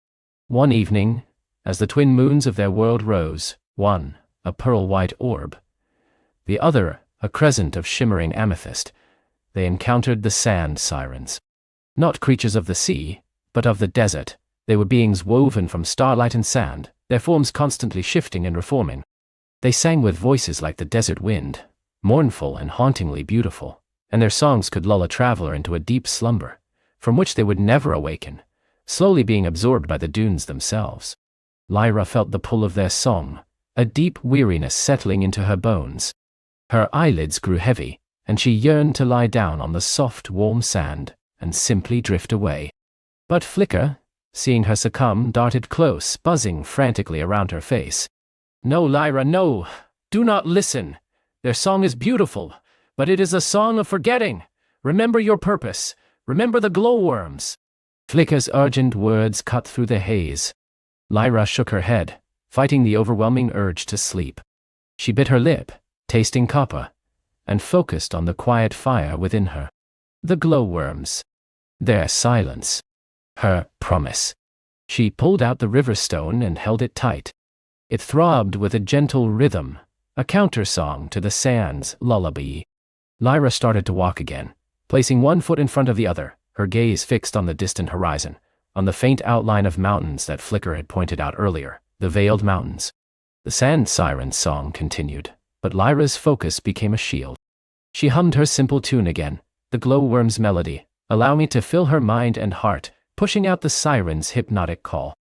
One evening, as the twin moons of their world rose, one, a pearl-white orb, the other, a crescent of shimmering amethyst, they encountered the sand sirens. Not creatures of the sea, but of the desert, they were beings woven from starlight and sand, their forms constantly shifting and reforming. They sang with voices like the desert wind, mournful and hauntingly beautiful, and their songs could lull a traveler into a deep slumber, from which they would never awaken, slowly being absorbed by the dunes themselves. Lyra felt the pull of their song, a deep weariness settling into her bones. Her eyelids grew heavy, and she yearned to lie down on the soft, warm sand and simply drift away. But Flicker, seeing her succumb, darted close, buzzing frantically around her face. No, Lyra, no! Do not listen! Their song is beautiful, but it is a song of forgetting. Remember your purpose. Remember the glowworms. Flicker's urgent words cut through the haze. Lyra shook her head, fighting the overwhelming urge to sleep. She bit her lip, tasting copper, and focused on the quiet fire within her. The glowworms. Their silence. Her promise. She pulled out the river stone and held it tight. It throbbed with a gentle rhythm, a counter-song to the sand's lullaby. Lyra started to walk again, placing one foot in front of the other, her gaze fixed on the distant horizon, on the faint outline of mountains that Flicker had pointed out earlier, the Veiled Mountains. The sand siren's song continued, but Lyra's focus became a shield. She hummed her simple tune again, the glowworm's melody, allowing it to fill her mind and heart, pushing out the siren's hypnotic call.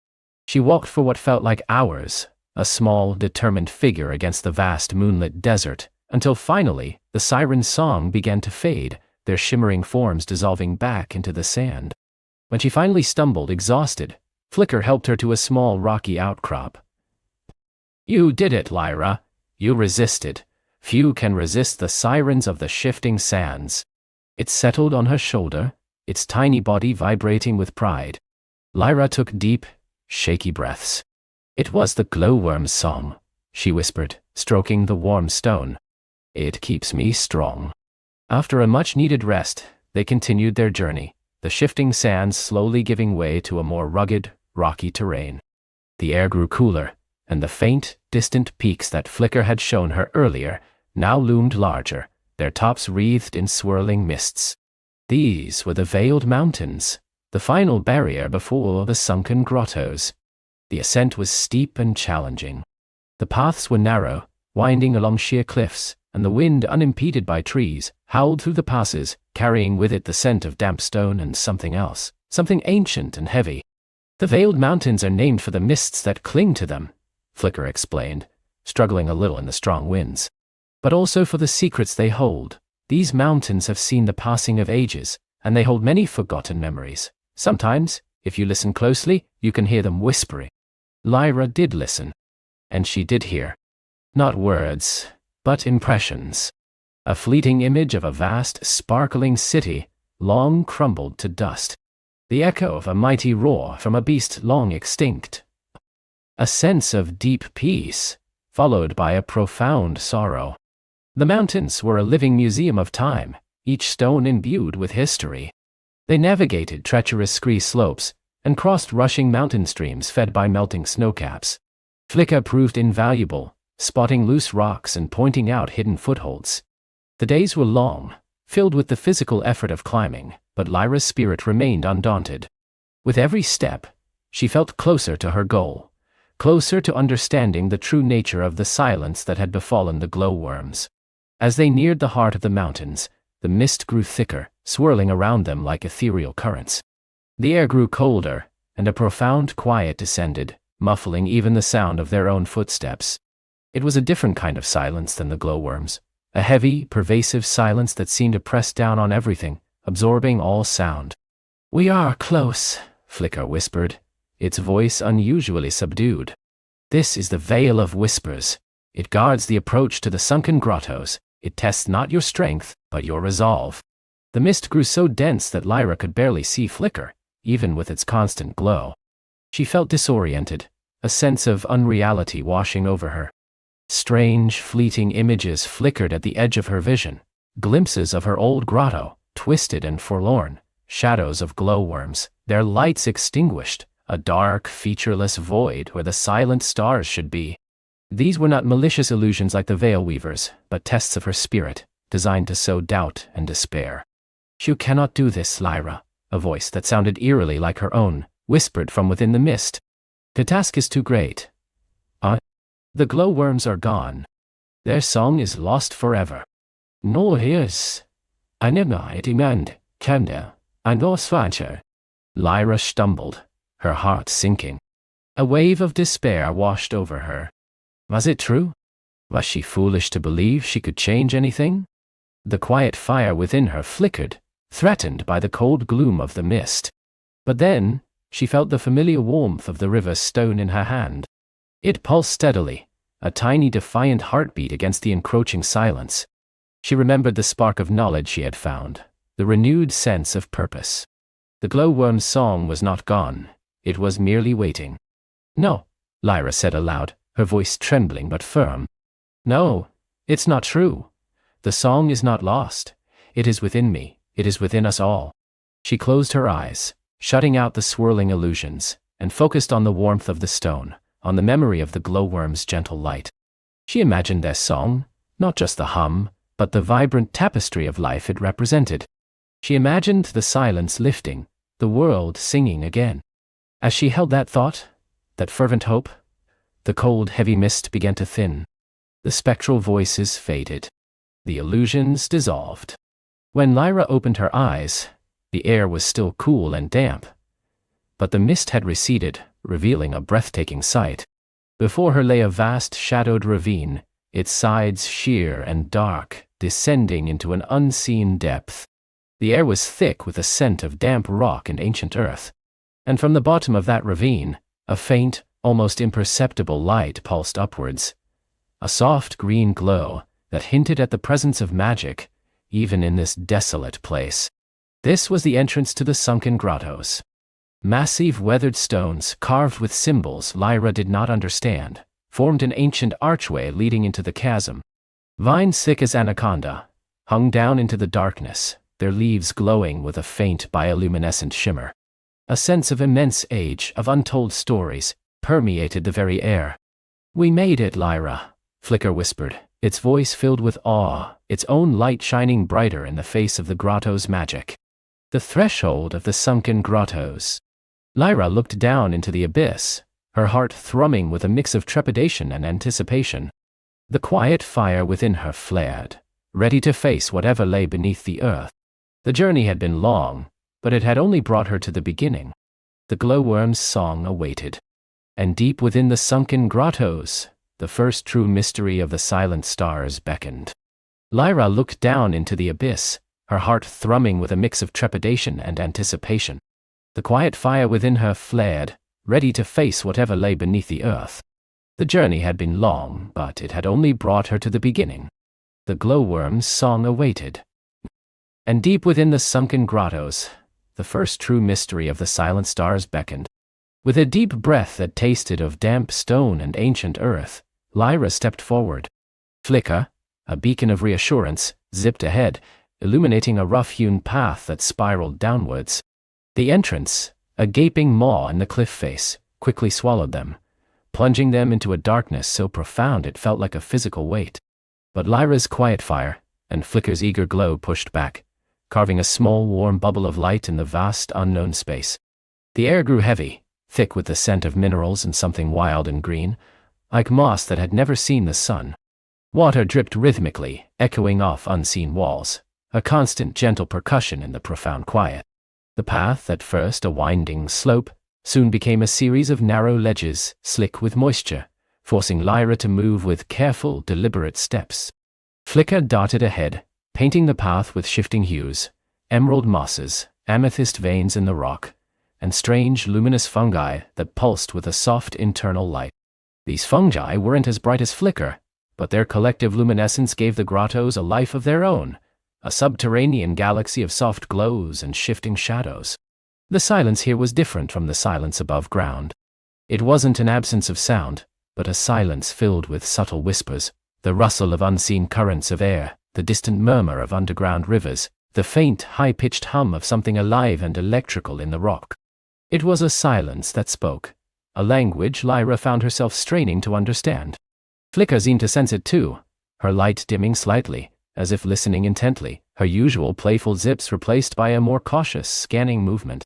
She walked for what felt like hours, a small, determined figure against the vast moonlit desert, until finally, the siren's song began to fade, their shimmering forms dissolving back into the sand. When she finally stumbled, exhausted, Flicker helped her to a small rocky outcrop. "You did it, Lyra. You resisted. Few can resist the sirens of the shifting sands." It settled on her shoulder, its tiny body vibrating with pride. Lyra took deep, shaky breaths. "It was the glowworm's song," she whispered, stroking the warm stone. "It keeps me strong." After a much-needed rest, they continued their journey, the shifting sands slowly giving way to a more rugged, rocky terrain. The air grew cooler, and the faint, distant peaks that Flicker had shown her earlier now loomed larger, their tops wreathed in swirling mists. These were the Veiled Mountains, the final barrier before the sunken grottos. The ascent was steep and challenging. The paths were narrow, winding along sheer cliffs, and the wind, unimpeded by trees, howled through the passes, carrying with it the scent of damp stone and something else, something ancient and heavy. "The Veiled Mountains are named for the mists that cling to them," Flicker explained, struggling a little in the strong winds. "But also for the secrets they hold. These mountains have seen the passing of ages, and they hold many forgotten memories. Sometimes, if you listen closely, you can hear them whispering." Lyra did listen. And she did hear. Not words, but impressions. A fleeting image of a vast, sparkling city, long crumbled to dust. The echo of a mighty roar from a beast long extinct. A sense of deep peace, followed by a profound sorrow. The mountains were a living museum of time, each stone imbued with history. They navigated treacherous scree slopes, and crossed rushing mountain streams fed by melting snowcaps. Flicker proved invaluable, spotting loose rocks and pointing out hidden footholds. The days were long, filled with the physical effort of climbing, but Lyra's spirit remained undaunted. With every step, she felt closer to her goal, closer to understanding the true nature of the silence that had befallen the glowworms. As they neared the heart of the mountains, the mist grew thicker, swirling around them like ethereal currents. The air grew colder, and a profound quiet descended, muffling even the sound of their own footsteps. It was a different kind of silence than the glowworms, a heavy, pervasive silence that seemed to press down on everything, absorbing all sound. "We are close," Flicker whispered, its voice unusually subdued. "This is the Veil of Whispers. It guards the approach to the sunken grottos. It tests not your strength, but your resolve." The mist grew so dense that Lyra could barely see Flicker, even with its constant glow. She felt disoriented, a sense of unreality washing over her. Strange, fleeting images flickered at the edge of her vision, glimpses of her old grotto, twisted and forlorn, shadows of glowworms, their lights extinguished, a dark, featureless void where the silent stars should be. These were not malicious illusions like the Veil Weavers, but tests of her spirit, designed to sow doubt and despair. "You cannot do this, Lyra," a voice that sounded eerily like her own, whispered from within the mist. "The task is too great. The glowworms are gone. Their song is lost forever. Nor his. I never demand, Camden, and no swancher." Lyra stumbled, her heart sinking. A wave of despair washed over her. Was it true? Was she foolish to believe she could change anything? The quiet fire within her flickered, threatened by the cold gloom of the mist. But then, she felt the familiar warmth of the river stone in her hand. It pulsed steadily, a tiny defiant heartbeat against the encroaching silence. She remembered the spark of knowledge she had found, the renewed sense of purpose. The glowworm's song was not gone, it was merely waiting. "No," Lyra said aloud, her voice trembling but firm. "No, it's not true. The song is not lost. It is within me, it is within us all." She closed her eyes, shutting out the swirling illusions, and focused on the warmth of the stone, on the memory of the glowworm's gentle light. She imagined their song, not just the hum, but the vibrant tapestry of life it represented. She imagined the silence lifting, the world singing again. As she held that thought, that fervent hope, the cold, heavy mist began to thin. The spectral voices faded. The illusions dissolved. When Lyra opened her eyes, the air was still cool and damp. But the mist had receded, revealing a breathtaking sight. Before her lay a vast shadowed ravine, its sides sheer and dark, descending into an unseen depth. The air was thick with a scent of damp rock and ancient earth. And from the bottom of that ravine, a faint, almost imperceptible light pulsed upwards. A soft green glow that hinted at the presence of magic, even in this desolate place. This was the entrance to the sunken grottos. Massive weathered stones, carved with symbols Lyra did not understand, formed an ancient archway leading into the chasm. Vines thick as anaconda hung down into the darkness, their leaves glowing with a faint bioluminescent shimmer. A sense of immense age, of untold stories, permeated the very air. "We made it, Lyra," Flicker whispered, its voice filled with awe, its own light shining brighter in the face of the grotto's magic. The threshold of the sunken grottos. Lyra looked down into the abyss, her heart thrumming with a mix of trepidation and anticipation. The quiet fire within her flared, ready to face whatever lay beneath the earth. The journey had been long, but it had only brought her to the beginning. The glowworm's song awaited. And deep within the sunken grottos, the first true mystery of the silent stars beckoned. Lyra looked down into the abyss, her heart thrumming with a mix of trepidation and anticipation. The quiet fire within her flared, ready to face whatever lay beneath the earth. The journey had been long, but it had only brought her to the beginning. The glowworm's song awaited. And deep within the sunken grottos, the first true mystery of the silent stars beckoned. With a deep breath that tasted of damp stone and ancient earth, Lyra stepped forward. Flicker, a beacon of reassurance, zipped ahead, illuminating a rough-hewn path that spiraled downwards. The entrance, a gaping maw in the cliff face, quickly swallowed them, plunging them into a darkness so profound it felt like a physical weight. But Lyra's quiet fire, and Flicker's eager glow pushed back, carving a small warm bubble of light in the vast unknown space. The air grew heavy, thick with the scent of minerals and something wild and green, like moss that had never seen the sun. Water dripped rhythmically, echoing off unseen walls, a constant gentle percussion in the profound quiet. The path, at first a winding slope, soon became a series of narrow ledges, slick with moisture, forcing Lyra to move with careful, deliberate steps. Flicker darted ahead, painting the path with shifting hues, emerald mosses, amethyst veins in the rock, and strange, luminous fungi that pulsed with a soft internal light. These fungi weren't as bright as Flicker, but their collective luminescence gave the grottos a life of their own, a subterranean galaxy of soft glows and shifting shadows. The silence here was different from the silence above ground. It wasn't an absence of sound, but a silence filled with subtle whispers, the rustle of unseen currents of air, the distant murmur of underground rivers, the faint, high-pitched hum of something alive and electrical in the rock. It was a silence that spoke, a language Lyra found herself straining to understand. Flicker seemed to sense it too, her light dimming slightly, as if listening intently, her usual playful zips replaced by a more cautious, scanning movement.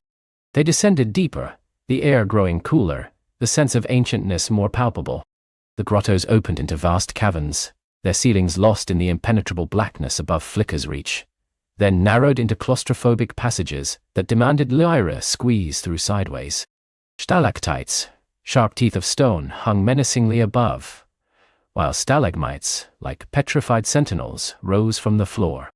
They descended deeper, the air growing cooler, the sense of ancientness more palpable. The grottos opened into vast caverns, their ceilings lost in the impenetrable blackness above Flicker's reach, then narrowed into claustrophobic passages that demanded Lyra squeeze through sideways. Stalactites, sharp teeth of stone, hung menacingly above, while stalagmites, like petrified sentinels, rose from the floor.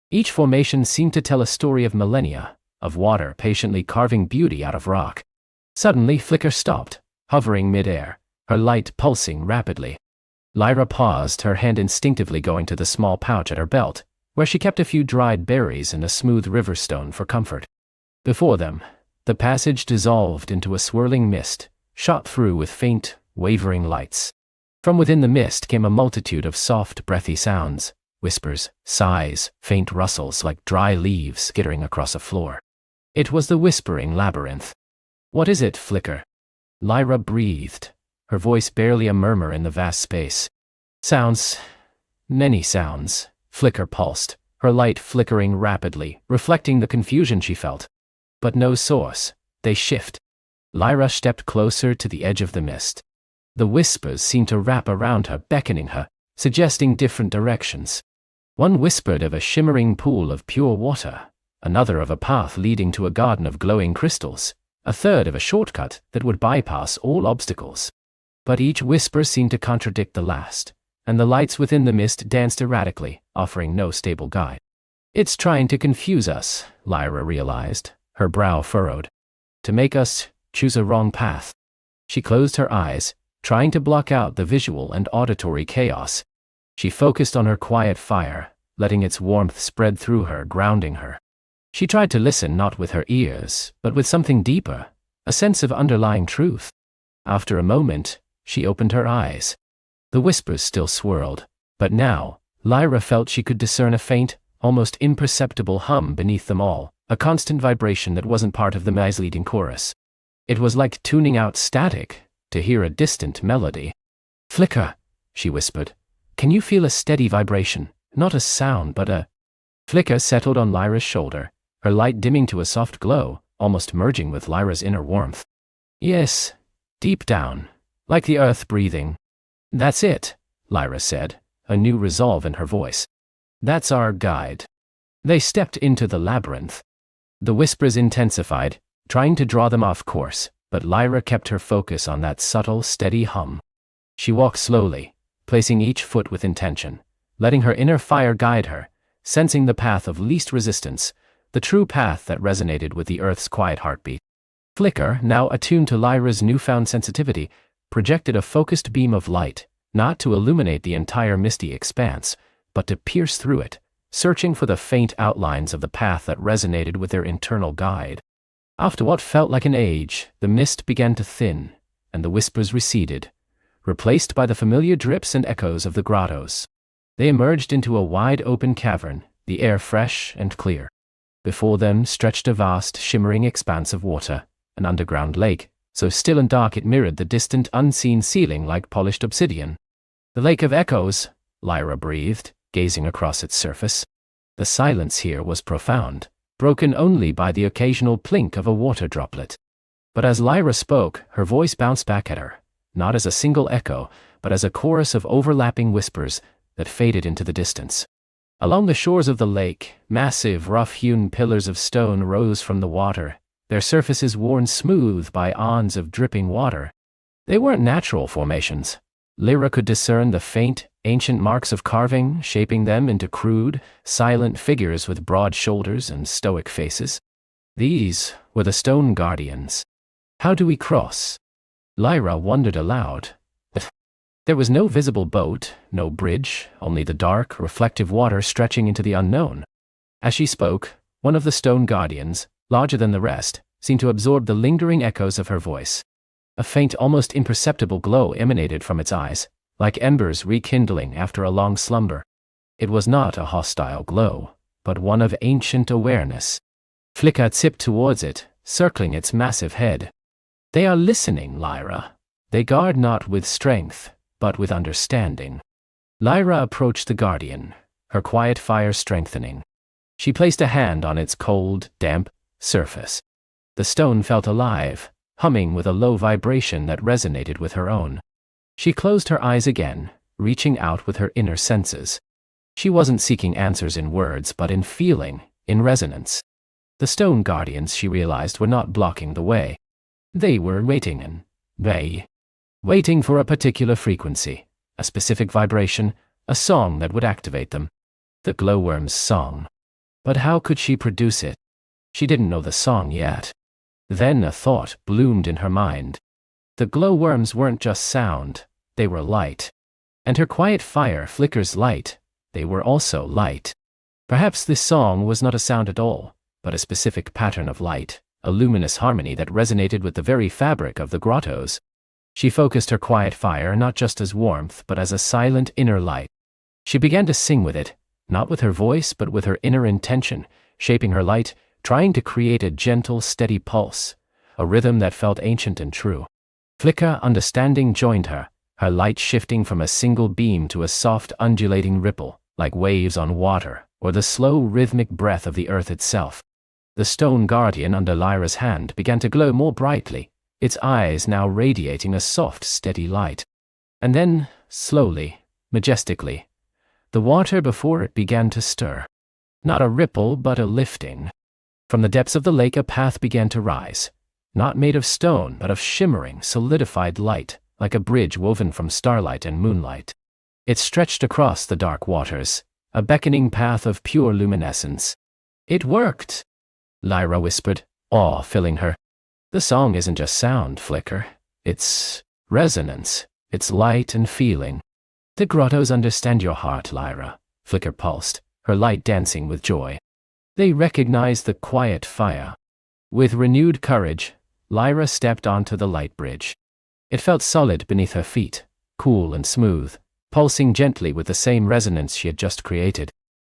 Each formation seemed to tell a story of millennia, of water patiently carving beauty out of rock. Suddenly Flicker stopped, hovering mid-air, her light pulsing rapidly. Lyra paused, her hand instinctively going to the small pouch at her belt, where she kept a few dried berries and a smooth river stone for comfort. Before them, the passage dissolved into a swirling mist, shot through with faint, wavering lights. From within the mist came a multitude of soft, breathy sounds, whispers, sighs, faint rustles like dry leaves skittering across a floor. It was the whispering labyrinth. "What is it, Flicker?" Lyra breathed, her voice barely a murmur in the vast space. Sounds. Many sounds. Flicker pulsed, her light flickering rapidly, reflecting the confusion she felt. But no source. They shift. Lyra stepped closer to the edge of the mist. The whispers seemed to wrap around her, beckoning her, suggesting different directions. One whispered of a shimmering pool of pure water, another of a path leading to a garden of glowing crystals, a third of a shortcut that would bypass all obstacles. But each whisper seemed to contradict the last, and the lights within the mist danced erratically, offering no stable guide. It's trying to confuse us, Lyra realized, her brow furrowed. To make us choose a wrong path. She closed her eyes, trying to block out the visual and auditory chaos. She focused on her quiet fire, letting its warmth spread through her, grounding her. She tried to listen not with her ears, but with something deeper, a sense of underlying truth. After a moment, she opened her eyes. The whispers still swirled, but now, Lyra felt she could discern a faint, almost imperceptible hum beneath them all, a constant vibration that wasn't part of the misleading chorus. It was like tuning out static to hear a distant melody. "Flicker," she whispered. "Can you feel a steady vibration? Not a sound, but a—" Flicker settled on Lyra's shoulder, her light dimming to a soft glow, almost merging with Lyra's inner warmth. "Yes, deep down, like the earth breathing." "That's it," Lyra said, a new resolve in her voice. "That's our guide." They stepped into the labyrinth. The whispers intensified, trying to draw them off course, but Lyra kept her focus on that subtle, steady hum. She walked slowly, placing each foot with intention, letting her inner fire guide her, sensing the path of least resistance, the true path that resonated with the earth's quiet heartbeat. Flicker, now attuned to Lyra's newfound sensitivity, projected a focused beam of light, not to illuminate the entire misty expanse, but to pierce through it, searching for the faint outlines of the path that resonated with their internal guide. After what felt like an age, the mist began to thin, and the whispers receded, replaced by the familiar drips and echoes of the grottos. They emerged into a wide open cavern, the air fresh and clear. Before them stretched a vast, shimmering expanse of water, an underground lake, so still and dark it mirrored the distant, unseen ceiling like polished obsidian. "The Lake of Echoes," Lyra breathed, gazing across its surface. The silence here was profound, broken only by the occasional plink of a water droplet. But as Lyra spoke, her voice bounced back at her, not as a single echo, but as a chorus of overlapping whispers that faded into the distance. Along the shores of the lake, massive, rough-hewn pillars of stone rose from the water, their surfaces worn smooth by aeons of dripping water. They weren't natural formations. Lyra could discern the faint, ancient marks of carving, shaping them into crude, silent figures with broad shoulders and stoic faces. These were the stone guardians. "How do we cross?" Lyra wondered aloud. There was no visible boat, no bridge, only the dark, reflective water stretching into the unknown. As she spoke, one of the stone guardians, larger than the rest, seemed to absorb the lingering echoes of her voice. A faint, almost imperceptible glow emanated from its eyes, like embers rekindling after a long slumber. It was not a hostile glow, but one of ancient awareness. Flicker tipped towards it, circling its massive head. "They are listening, Lyra. They guard not with strength, but with understanding." Lyra approached the guardian, her quiet fire strengthening. She placed a hand on its cold, damp surface. The stone felt alive, humming with a low vibration that resonated with her own. She closed her eyes again, reaching out with her inner senses. She wasn't seeking answers in words, but in feeling, in resonance. The stone guardians, she realized, were not blocking the way. They were waiting waiting for a particular frequency, a specific vibration, a song that would activate them. The glowworm's song. But how could she produce it? She didn't know the song yet. Then a thought bloomed in her mind. The glowworms weren't just sound, they were light. And her quiet fire flickers light, they were also light. Perhaps this song was not a sound at all, but a specific pattern of light, a luminous harmony that resonated with the very fabric of the grottos. She focused her quiet fire not just as warmth but as a silent inner light. She began to sing with it, not with her voice but with her inner intention, shaping her light, trying to create a gentle, steady pulse, a rhythm that felt ancient and true. Flicker, understanding, joined her, her light shifting from a single beam to a soft undulating ripple, like waves on water, or the slow rhythmic breath of the earth itself. The stone guardian under Lyra's hand began to glow more brightly, its eyes now radiating a soft, steady light. And then, slowly, majestically, the water before it began to stir. Not a ripple, but a lifting. From the depths of the lake a path began to rise, not made of stone, but of shimmering, solidified light, like a bridge woven from starlight and moonlight. It stretched across the dark waters, a beckoning path of pure luminescence. "It worked," Lyra whispered, awe filling her. "The song isn't just sound, Flicker. It's resonance. It's light and feeling." "The grottos understand your heart, Lyra," Flicker pulsed, her light dancing with joy. "They recognize the quiet fire." With renewed courage, Lyra stepped onto the light bridge. It felt solid beneath her feet, cool and smooth, pulsing gently with the same resonance she had just created.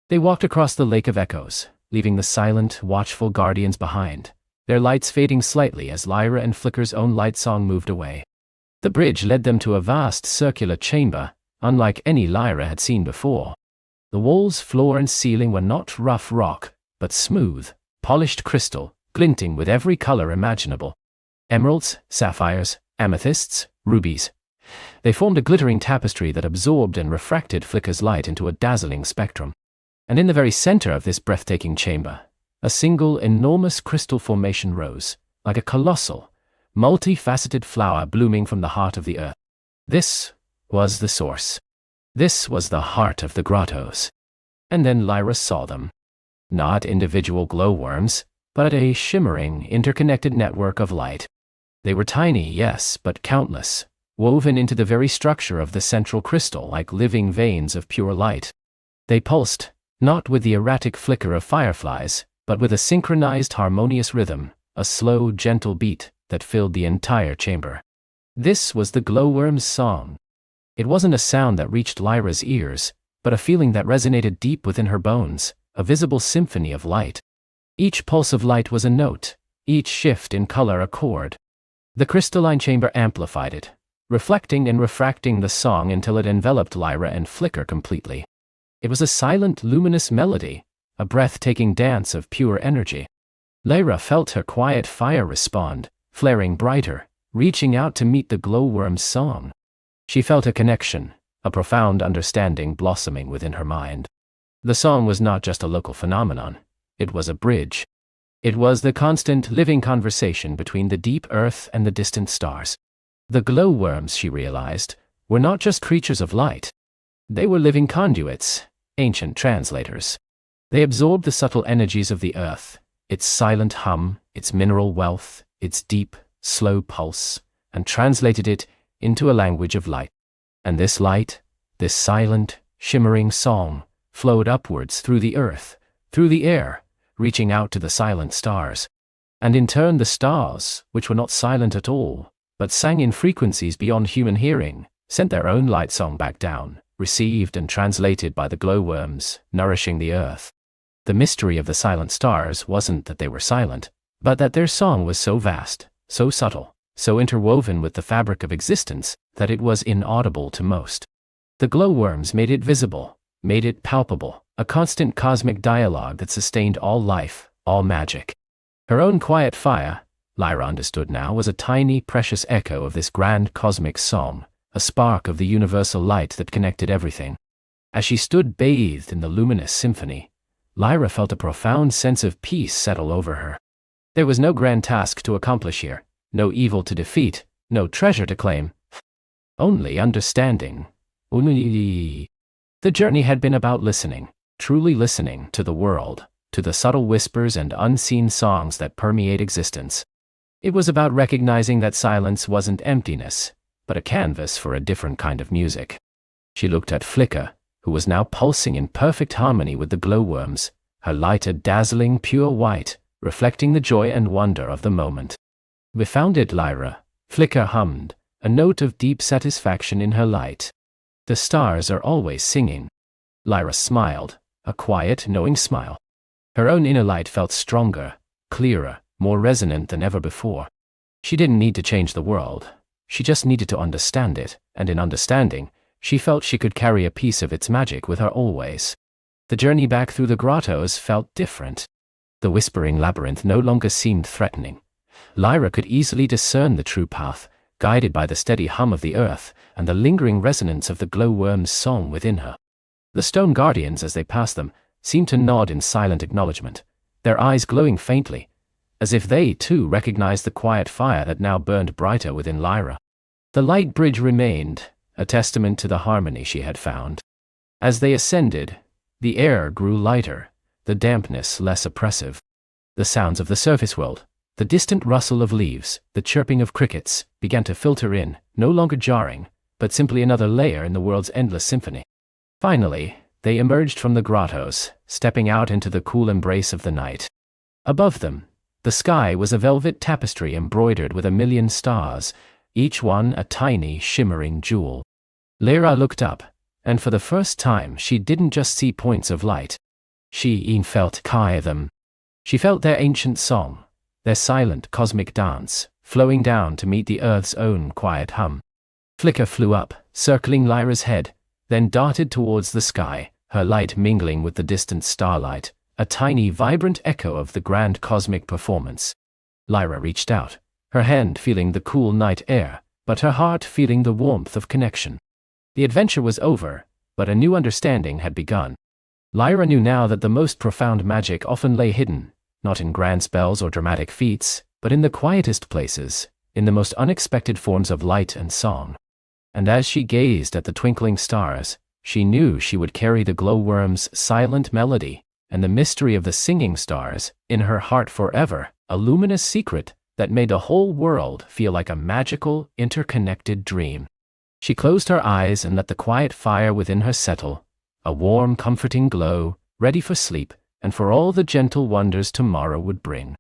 They walked across the lake of echoes, leaving the silent, watchful guardians behind, their lights fading slightly as Lyra and Flicker's own light song moved away. The bridge led them to a vast circular chamber, unlike any Lyra had seen before. The walls, floor, and ceiling were not rough rock, but smooth, polished crystal, glinting with every color imaginable. Emeralds, sapphires, amethysts, rubies. They formed a glittering tapestry that absorbed and refracted Flicker's light into a dazzling spectrum. And in the very center of this breathtaking chamber, a single enormous crystal formation rose, like a colossal, multifaceted flower blooming from the heart of the earth. This was the source. This was the heart of the grottos. And then Lyra saw them. Not individual glowworms, but a shimmering, interconnected network of light. They were tiny, yes, but countless, woven into the very structure of the central crystal like living veins of pure light. They pulsed, not with the erratic flicker of fireflies, but with a synchronized harmonious rhythm, a slow, gentle beat that filled the entire chamber. This was the glowworm's song. It wasn't a sound that reached Lyra's ears, but a feeling that resonated deep within her bones, a visible symphony of light. Each pulse of light was a note, each shift in color a chord. The crystalline chamber amplified it, reflecting and refracting the song until it enveloped Lyra and Flicker completely. It was a silent, luminous melody, a breathtaking dance of pure energy. Lyra felt her quiet fire respond, flaring brighter, reaching out to meet the glowworm's song. She felt a connection, a profound understanding blossoming within her mind. The song was not just a local phenomenon, it was a bridge. It was the constant, living conversation between the deep earth and the distant stars. The glowworms, she realized, were not just creatures of light. They were living conduits, ancient translators. They absorbed the subtle energies of the earth, its silent hum, its mineral wealth, its deep, slow pulse, and translated it into a language of light. And this light, this silent, shimmering song, flowed upwards through the earth, through the air, reaching out to the silent stars. And in turn the stars, which were not silent at all, but sang in frequencies beyond human hearing, sent their own light song back down, received and translated by the glowworms, nourishing the earth. The mystery of the silent stars wasn't that they were silent, but that their song was so vast, so subtle, so interwoven with the fabric of existence, that it was inaudible to most. The glowworms made it visible, made it palpable, a constant cosmic dialogue that sustained all life, all magic. Her own quiet fire, Lyra understood now, was a tiny, precious echo of this grand cosmic song, a spark of the universal light that connected everything. As she stood bathed in the luminous symphony, Lyra felt a profound sense of peace settle over her. There was no grand task to accomplish here, no evil to defeat, no treasure to claim. Only understanding. The journey had been about listening, truly listening to the world, to the subtle whispers and unseen songs that permeate existence. It was about recognizing that silence wasn't emptiness, but a canvas for a different kind of music. She looked at Flicker, who was now pulsing in perfect harmony with the glowworms, her light a dazzling pure white, reflecting the joy and wonder of the moment. "We found it, Lyra," Flicker hummed, a note of deep satisfaction in her light. "The stars are always singing." Lyra smiled, a quiet, knowing smile. Her own inner light felt stronger, clearer, more resonant than ever before. She didn't need to change the world. she just needed to understand it, and in understanding, she felt she could carry a piece of its magic with her always. The journey back through the grottos felt different. The whispering labyrinth no longer seemed threatening. Lyra could easily discern the true path, guided by the steady hum of the earth and the lingering resonance of the glowworm's song within her. The stone guardians, as they passed them, seemed to nod in silent acknowledgement, their eyes glowing faintly, as if they, too, recognized the quiet fire that now burned brighter within Lyra. The light bridge remained, a testament to the harmony she had found. As they ascended, the air grew lighter, the dampness less oppressive. The sounds of the surface world, the distant rustle of leaves, the chirping of crickets, began to filter in, no longer jarring, but simply another layer in the world's endless symphony. Finally, they emerged from the grottos, stepping out into the cool embrace of the night. Above them, the sky was a velvet tapestry embroidered with 1,000,000 stars, each one a tiny, shimmering jewel. Lyra looked up, and for the first time she didn't just see points of light. She felt them. She felt their ancient song, their silent cosmic dance, flowing down to meet the Earth's own quiet hum. Flicker flew up, circling Lyra's head, then darted towards the sky, her light mingling with the distant starlight, a tiny, vibrant echo of the grand cosmic performance. Lyra reached out, her hand feeling the cool night air, but her heart feeling the warmth of connection. The adventure was over, but a new understanding had begun. Lyra knew now that the most profound magic often lay hidden, not in grand spells or dramatic feats, but in the quietest places, in the most unexpected forms of light and song. And as she gazed at the twinkling stars, she knew she would carry the glowworm's silent melody and the mystery of the singing stars in her heart forever, a luminous secret that made the whole world feel like a magical, interconnected dream. She closed her eyes and let the quiet fire within her settle, a warm, comforting glow, ready for sleep and for all the gentle wonders tomorrow would bring.